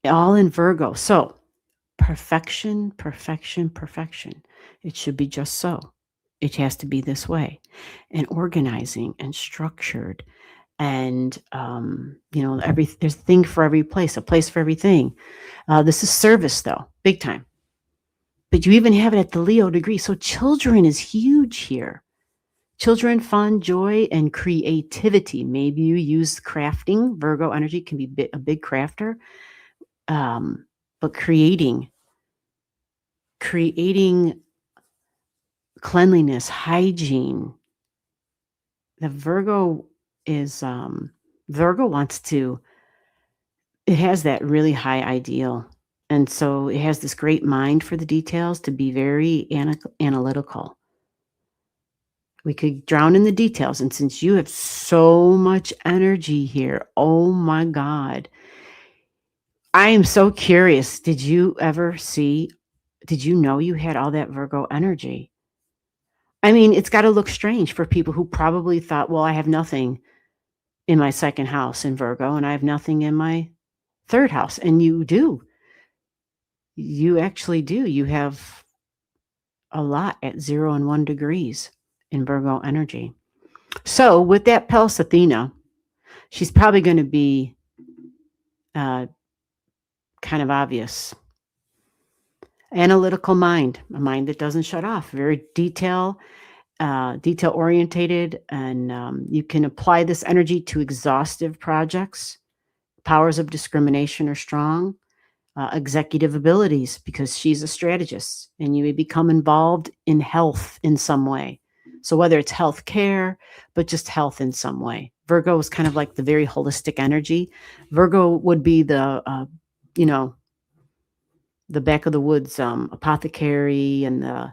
All in Virgo. So perfection, perfection, perfection. It should be just so. It has to be this way. And organizing and structured. And there's a thing for every place, a place for everything. This is service though, big time. But you even have it at the Leo degree. So children is huge here. Children, fun, joy, and creativity. Maybe you use crafting. Virgo energy can be a big crafter. But creating cleanliness, hygiene. The Virgo is, Virgo wants to, it has that really high ideal. And so it has this great mind for the details, to be very analytical. We could drown in the details. And since you have so much energy here, oh my God, I am so curious. Did you know you had all that Virgo energy? I mean, it's got to look strange for people who probably thought, well, I have nothing in my second house in Virgo and I have nothing in my third house. And you do. You actually do. You have a lot at 0 and 1 degrees in Virgo energy. So with that Pallas Athena, she's probably going to be kind of obvious. Analytical mind, a mind that doesn't shut off, very detail orientated, and you can apply this energy to exhaustive projects. Powers of discrimination are strong. Executive abilities, because she's a strategist, and you may become involved in health in some way. So whether it's health care, but just health in some way. Virgo is kind of like the very holistic energy. Virgo would be the back of the woods apothecary, and the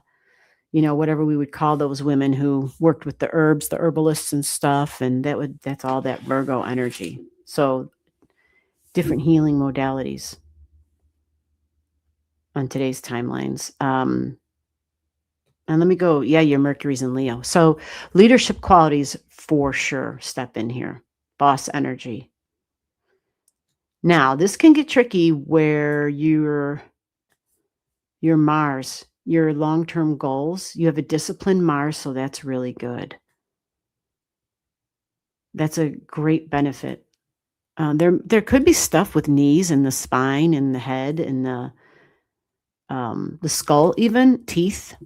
whatever we would call those women who worked with the herbs, the herbalists and stuff, and that's all that Virgo energy. So different healing modalities on today's timelines. And let me go, yeah, your Mercury's in Leo. So leadership qualities for sure step in here. Boss energy. Now, this can get tricky where your Mars, your long-term goals, you have a disciplined Mars, so that's really good. That's a great benefit. There could be stuff with knees and the spine and the head and the skull, even teeth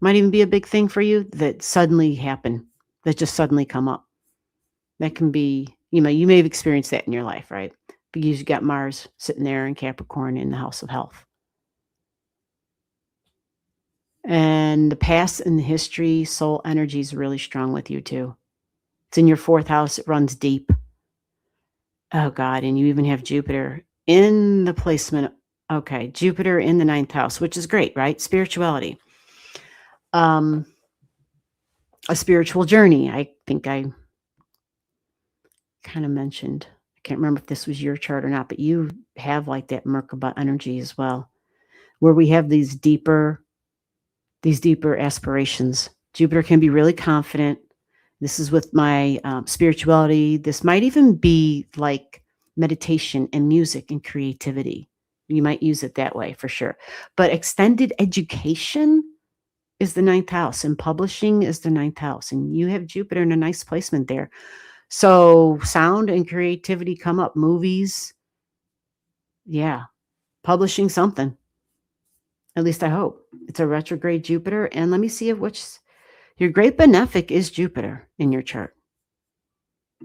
might even be a big thing for you that suddenly happen, that just suddenly come up. That can be, you may have experienced that in your life, right? Because you got Mars sitting there in Capricorn in the house of health. And the past and the history, soul energy is really strong with you too. It's in your 4th house. It runs deep. Oh God. And you even have Jupiter in the placement. Okay. Jupiter in the 9th house, which is great, right? Spirituality. A spiritual journey. I think I kind of mentioned, I can't remember if this was your chart or not, but you have like that Merkaba energy as well, where we have these deeper aspirations. Jupiter can be really confident. This is with my spirituality. This might even be like meditation and music and creativity. You might use it that way for sure. But extended education is the ninth house, and publishing is the ninth house. And you have Jupiter in a nice placement there. So sound and creativity come up. Movies, yeah, publishing something. At least I hope. It's a retrograde Jupiter. And let me see if which your great benefic is Jupiter in your chart.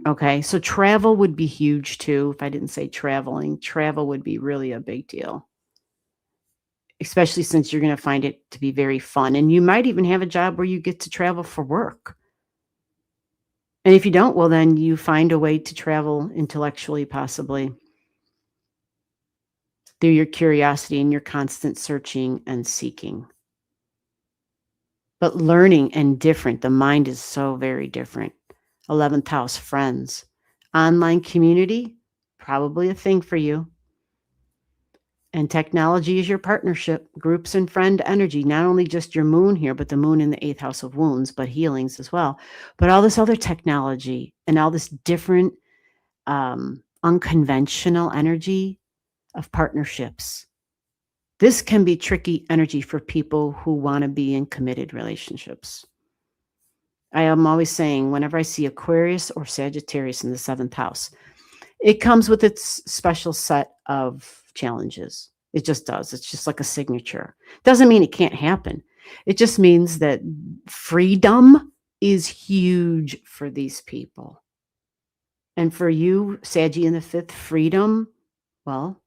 Okay, so travel would be huge too. If I didn't say traveling, travel would be really a big deal, especially since you're going to find it to be very fun. And you might even have a job where you get to travel for work. And if you don't, well, then you find a way to travel intellectually, possibly through your curiosity and your constant searching and seeking. But learning and different, the mind is so very different. 11th house, friends. Online community, probably a thing for you. And technology is your partnership, groups and friend energy, not only just your moon here, but the moon in the 8th house of wounds, but healings as well. But all this other technology and all this different unconventional energy of partnerships. This can be tricky energy for people who want to be in committed relationships. I am always saying, whenever I see Aquarius or Sagittarius in the 7th house, it comes with its special set of challenges. It just does. It's just like a signature. Doesn't mean it can't happen. It just means that freedom is huge for these people. And for you, Saggy in the 5th, freedom, well,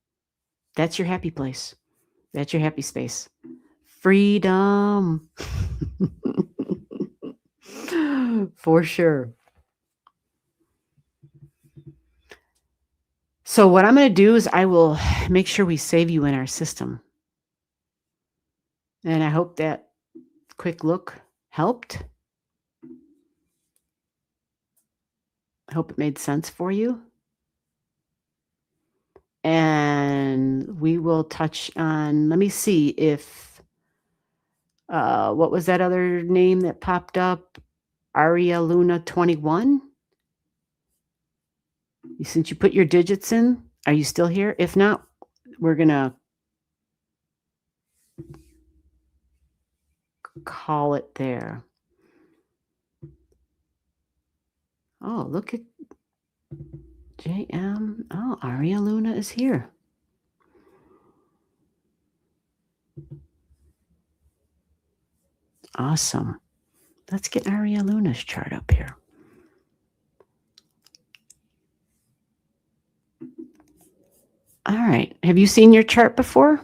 that's your happy place. That's your happy space. Freedom. For sure. So what I'm going to do is I will make sure we save you in our system. And I hope that quick look helped. I hope it made sense for you. And we will touch on, let me see if, what was that other name that popped up? Aria Luna 21. Since you put your digits in, are you still here? If not, we're going to call it there. Oh, look at JM. Oh, Aria Luna is here. Awesome. Let's get Aria Luna's chart up here. All right. Have you seen your chart before?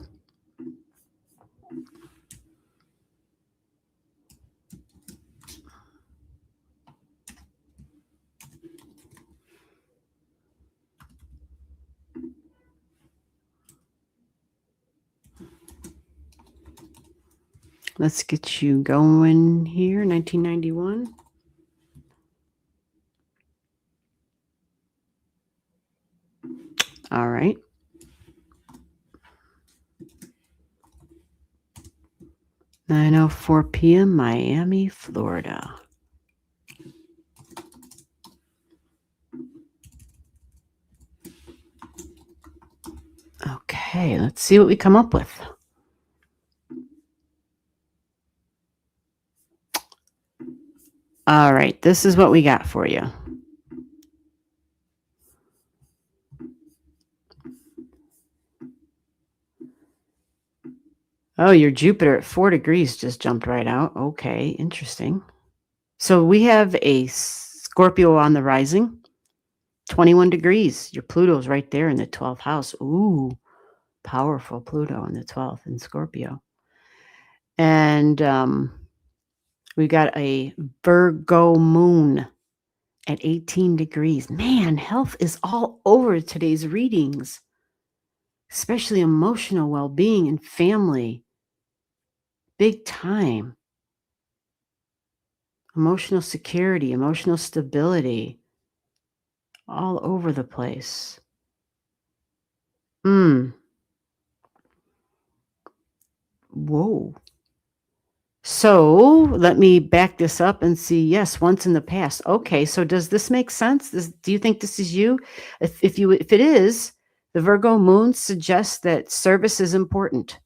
Let's get you going here, 1991. All right. (9:04 p.m. Miami, Florida). Okay, let's see what we come up with. All right, this is what we got for you. Oh, your Jupiter at 4 degrees just jumped right out. Okay, interesting. So we have a Scorpio on the rising, 21 degrees. Your Pluto's right there in the 12th house. Ooh, powerful Pluto in the 12th in Scorpio. And we got a Virgo moon at 18 degrees. Man, health is all over today's readings, especially emotional well-being and family. Big time. Emotional security, emotional stability, all over the place. Whoa. So let me back this up and see. Yes, once in the past. Okay, so does this make sense? Do you think this is you? If it is, the Virgo moon suggests that service is important.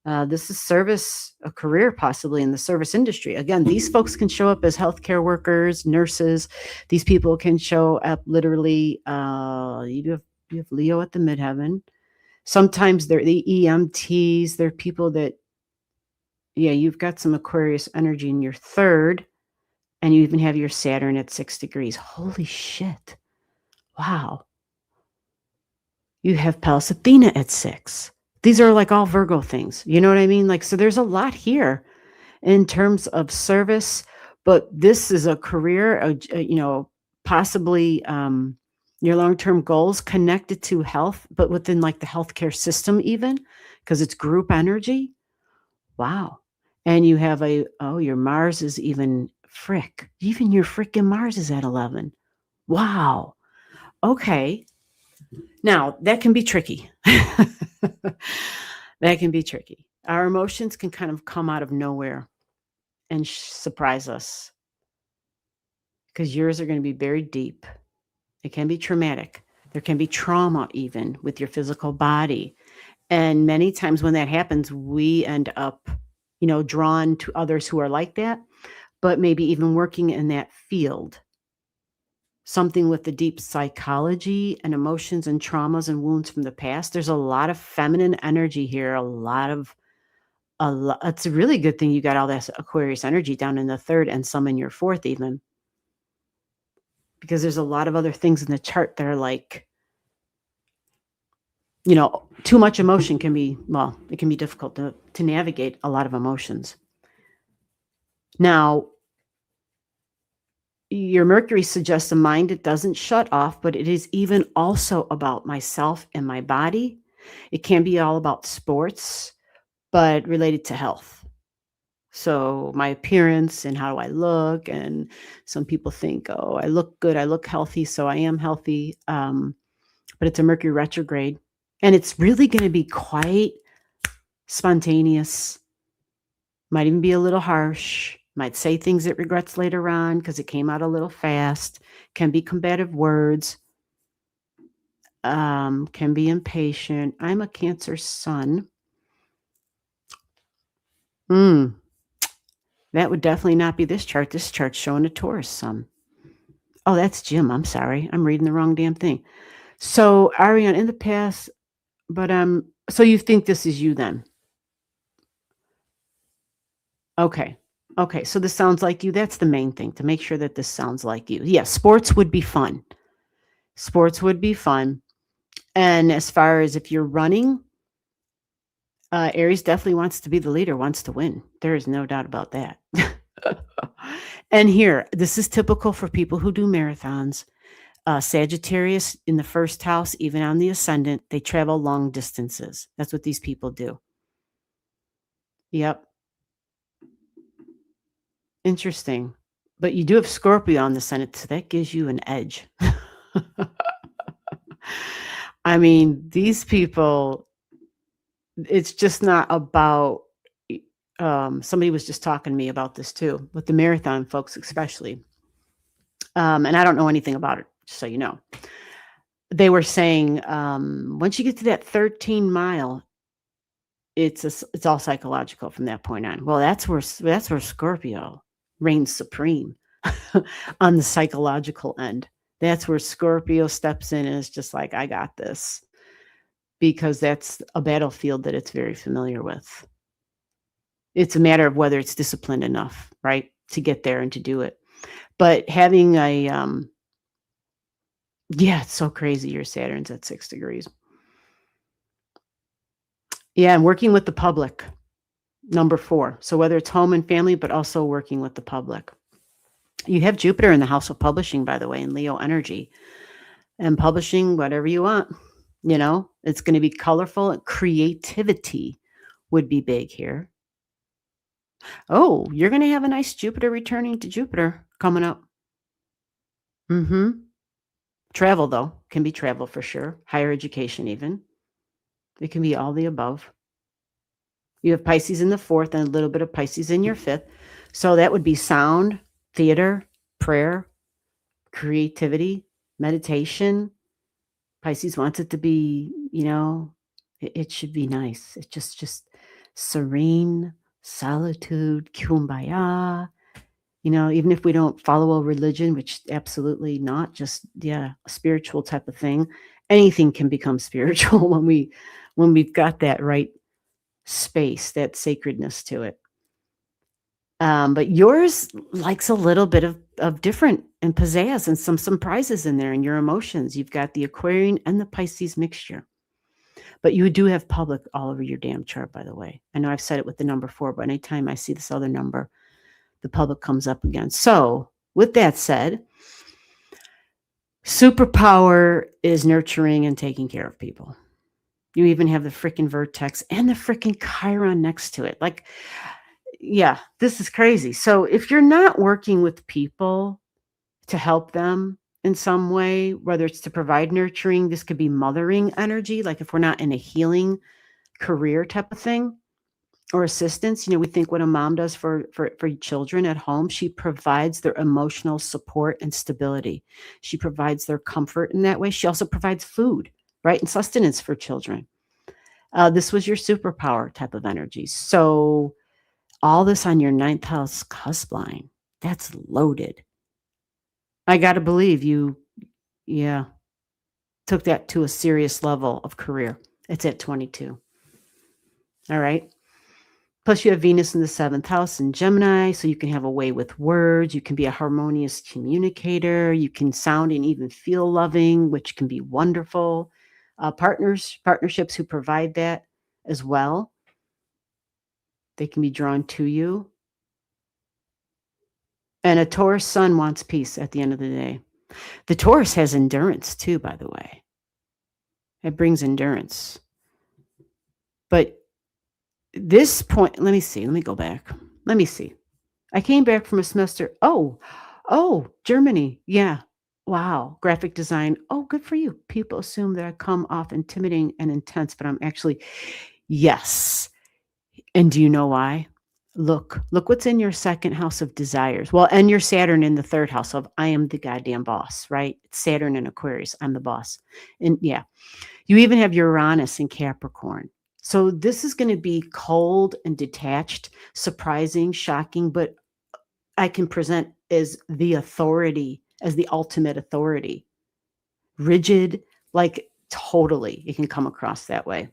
This is service, a career possibly in the service industry. Again, these folks can show up as healthcare workers, nurses. These people can show up literally. You have Leo at the midheaven. Sometimes they're the EMTs. They're people that, yeah, you've got some Aquarius energy in your third, and you even have your Saturn at 6 degrees. Holy shit. Wow. You have Pallas Athena at 6. These are like all Virgo things. You know what I mean? Like, so there's a lot here in terms of service, but this is a career, possibly your long-term goals connected to health, but within like the healthcare system, even because it's group energy. Wow. And you have your Mars is even your frickin' Mars is at 11. Wow. Okay. Now that can be tricky. That can be tricky. Our emotions can kind of come out of nowhere and surprise us because yours are going to be very deep. It can be traumatic. There can be trauma even with your physical body. And many times when that happens, we end up, drawn to others who are like that, but maybe even working in that field. Something with the deep psychology and emotions and traumas and wounds from the past. There's a lot of feminine energy here, it's a really good thing you got all this Aquarius energy down in the third and some in your fourth even. Because there's a lot of other things in the chart that are like, too much emotion can be difficult to navigate a lot of emotions. Now, your Mercury suggests a mind that doesn't shut off, but it is even also about myself and my body. It can be all about sports, but related to health. So my appearance and how do I look, and some people think, oh, I look good, I look healthy, so I am healthy. But it's a Mercury retrograde, and it's really going to be quite spontaneous. Might even be a little harsh. Might say things it regrets later on because it came out a little fast. Can be combative words. Can be impatient. I'm a Cancer sun. That would definitely not be this chart. This chart's showing a Taurus sun. Oh, that's Jim. I'm sorry. I'm reading the wrong damn thing. So, Ariane, in the past, but so you think this is you then? Okay. Okay. So this sounds like you. That's the main thing, to make sure that this sounds like you. Yeah, sports would be fun. Sports would be fun. And as far as if you're running, Aries definitely wants to be the leader, wants to win. There is no doubt about that. And here, this is typical for people who do marathons. Sagittarius in the first house, even on the ascendant, they travel long distances. That's what these people do. Yep. Interesting. But you do have Scorpio on the Senate, so that gives you an edge. I mean, these people, it's just not about, somebody was just talking to me about this too, with the marathon folks especially. And I don't know anything about it, just so you know. They were saying, once you get to that 13 mile, it's all psychological from that point on. Well, that's where Scorpio reigns supreme on the psychological end. That's where Scorpio steps in and is just like, I got this, because that's a battlefield that it's very familiar with. It's a matter of whether it's disciplined enough, right, to get there and to do it. But having it's so crazy. Your Saturn's at 6 degrees. Yeah, and working with the public, number 4. So whether it's home and family, but also working with the public. You have Jupiter in the house of publishing, by the way, in Leo energy. And publishing whatever you want. It's going to be colorful. Creativity would be big here. Oh, you're going to have a nice Jupiter returning to Jupiter coming up. Travel, though, can be travel for sure. Higher education, even. It can be all the above. You have Pisces in the 4th and a little bit of Pisces in your 5th. So that would be sound, theater, prayer, creativity, meditation. Pisces wants it to be, it should be nice. It's just serene, solitude, kumbaya. Even if we don't follow a religion, which absolutely not, just a spiritual type of thing. Anything can become spiritual when we've got that right space, that sacredness to it. But yours likes a little bit of different and pizzazz and some surprises in there in your emotions. You've got the Aquarian and the Pisces mixture. But you do have public all over your damn chart, by the way. I know I've said it with the number 4, but anytime I see this other number, the public comes up again. So with that said, superpower is nurturing and taking care of people. You even have the freaking vertex and the freaking Chiron next to it. Like, yeah, this is crazy. So if you're not working with people to help them in some way, whether it's to provide nurturing, this could be mothering energy. Like if we're not in a healing career type of thing or assistance, we think what a mom does for children at home, she provides their emotional support and stability. She provides their comfort in that way. She also provides food, right? And sustenance for children. This was your superpower type of energy. So all this on your 9th house cusp line, that's loaded. I got to believe you, took that to a serious level of career. It's at 22. All right. Plus you have Venus in the 7th house in Gemini, so you can have a way with words. You can be a harmonious communicator. You can sound and even feel loving, which can be wonderful. Partnerships who provide that as well. They can be drawn to you. And a Taurus sun wants peace at the end of the day. The Taurus has endurance too, by the way. It brings endurance. But this point, let me see. Let me go back. Let me see. I came back from a semester. Oh, Germany. Yeah. Wow. Graphic design. Oh, good for you. People assume that I come off intimidating and intense, but I'm actually, yes. And do you know why? Look what's in your 2nd house of desires. Well, and your Saturn in the 3rd house of I am the goddamn boss, right? It's Saturn in Aquarius. I'm the boss. And yeah, you even have Uranus in Capricorn. So this is going to be cold and detached, surprising, shocking, but I can present as the authority, as the ultimate authority. Rigid, like totally, it can come across that way.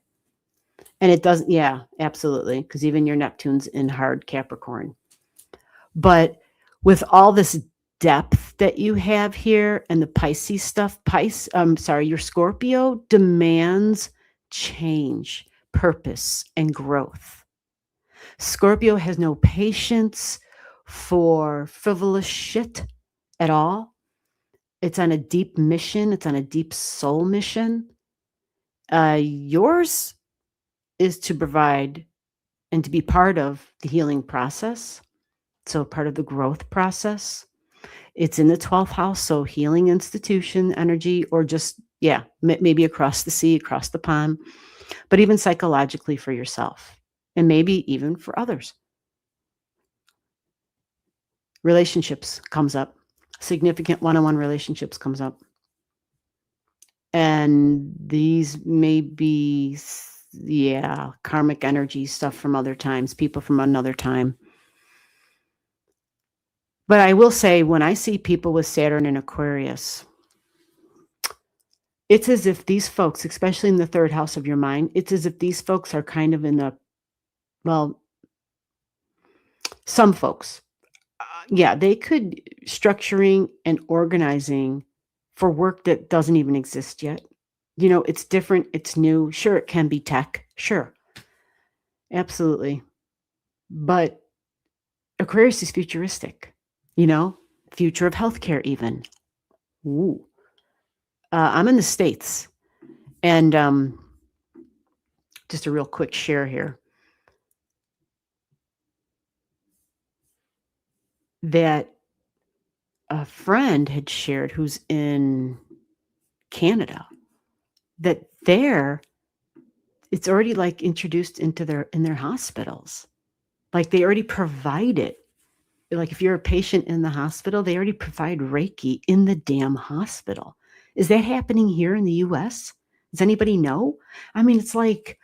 And it doesn't, yeah, absolutely, because even your Neptune's in hard Capricorn. But with all this depth that you have here and the Pisces stuff, your Scorpio demands change, purpose, and growth. Scorpio has no patience for frivolous shit at all. It's on a deep mission. It's on a deep soul mission. Yours is to provide and to be part of the healing process. So part of the growth process. It's in the 12th house. So healing institution energy, or just, maybe across the sea, across the pond, but even psychologically for yourself and maybe even for others. Relationships comes up. Significant one-on-one relationships comes up. And these may be, karmic energy stuff from other times, people from another time. But I will say, when I see people with Saturn in Aquarius, it's as if these folks, especially in the 3rd house of your mind, it's as if these folks are kind of in the, some folks, they could structuring and organizing for work that doesn't even exist yet. It's different. It's new. Sure, it can be tech. Sure. Absolutely. But Aquarius is futuristic, future of healthcare even. Ooh. I'm in the States, and just a real quick share here. That a friend had shared who's in Canada, that there it's already like introduced into their hospitals. Like they already provide it. Like if you're a patient in the hospital, they already provide Reiki in the damn hospital. Is that happening here in the US? Does anybody know? I mean, it's like,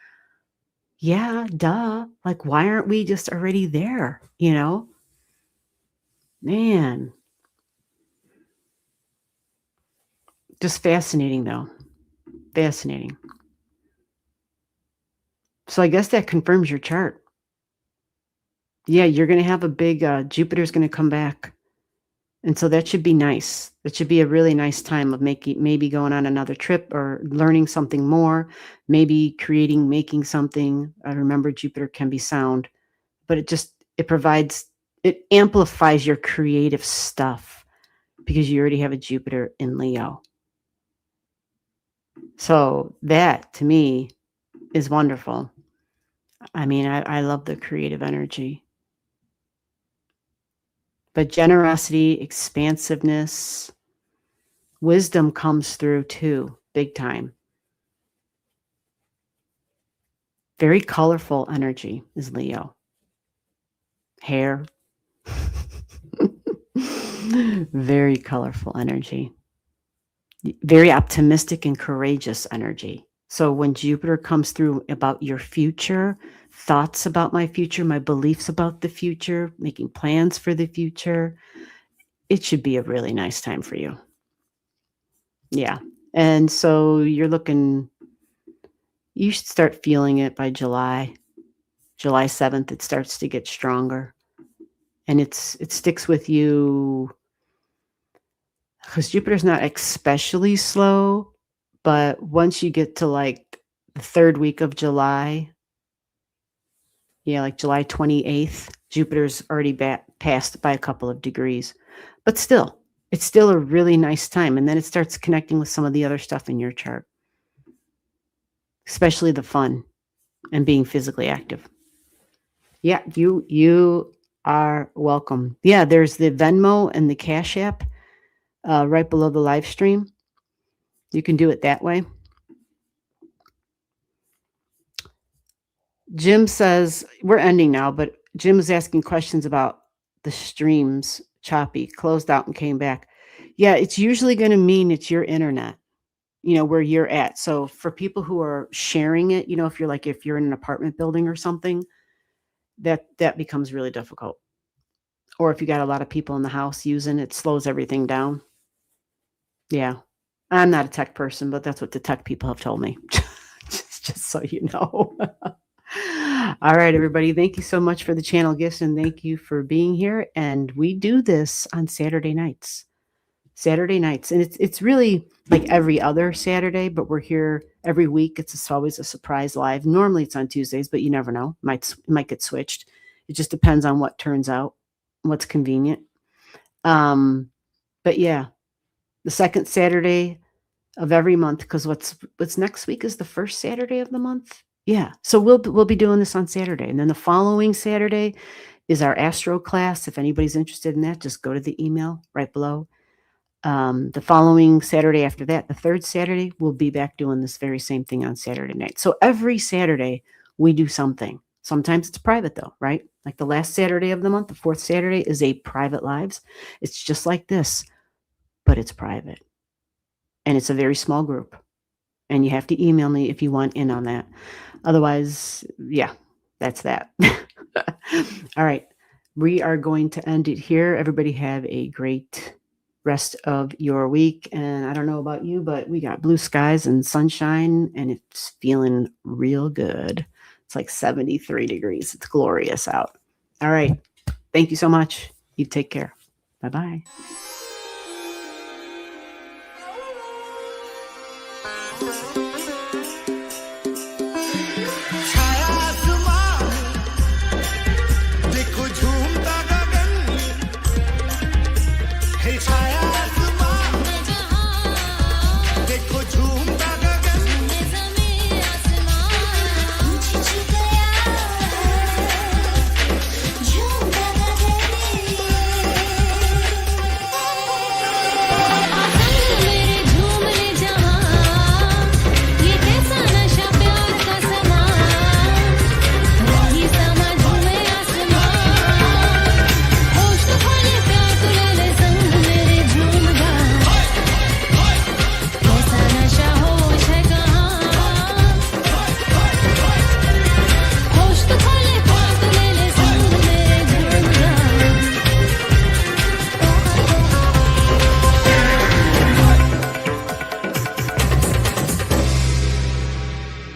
yeah, duh. Like, why aren't we just already there? You know? Man. Just fascinating, though. Fascinating. So I guess that confirms your chart. Yeah, you're going to have a big, Jupiter's going to come back. And so that should be nice. That should be a really nice time of maybe going on another trip or learning something more, maybe making something. I remember Jupiter can be sound, but it amplifies your creative stuff because you already have a Jupiter in Leo. So that to me is wonderful. I mean, I love the creative energy. But generosity, expansiveness, wisdom comes through too, big time. Very colorful energy is Leo. Hair. Very colorful energy. Very optimistic and courageous energy. So when Jupiter comes through about your future, thoughts about my future, my beliefs about the future, making plans for the future, it should be a really nice time for you. Yeah. And so you should start feeling it by July 7th. It starts to get stronger. And it sticks with you because Jupiter's not especially slow, but once you get to like the third week of July, like July 28th, Jupiter's already passed by a couple of degrees. But still, it's still a really nice time. And then it starts connecting with some of the other stuff in your chart, especially the fun and being physically active. Yeah, you are welcome. Yeah, there's the Venmo and the Cash App right below the live stream. You can do it that way. Jim says, we're ending now, but Jim is asking questions about the streams, choppy, closed out and came back. Yeah, it's usually going to mean it's your internet, where you're at. So for people who are sharing it, if you're in an apartment building or something, that becomes really difficult. Or if you got a lot of people in the house using it, slows everything down. Yeah. I'm not a tech person, but that's what the tech people have told me. just so you know. All right, everybody. Thank you so much for the channel gifts and thank you for being here. And we do this on Saturday nights. And it's really like every other Saturday, but we're here every week. It's always a surprise live. Normally it's on Tuesdays, but you never know. It might get switched. It just depends on what turns out, what's convenient. But yeah, the second Saturday of every month, because what's next week is the first Saturday of the month. Yeah. So we'll be doing this on Saturday. And then the following Saturday is our Astro class. If anybody's interested in that, just go to the email right below. The following Saturday after that, the third Saturday, we'll be back doing this very same thing on Saturday night. So every Saturday we do something. Sometimes it's private though, right? Like the last Saturday of the month, the fourth Saturday is a private lives. It's just like this, but it's private. And it's a very small group. And you have to email me if you want in on that. Otherwise, yeah, that's that. All right. We are going to end it here. Everybody have a great rest of your week. And I don't know about you, but we got blue skies and sunshine, and it's feeling real good. It's like 73 degrees. It's glorious out. All right. Thank you so much. You take care. Bye-bye.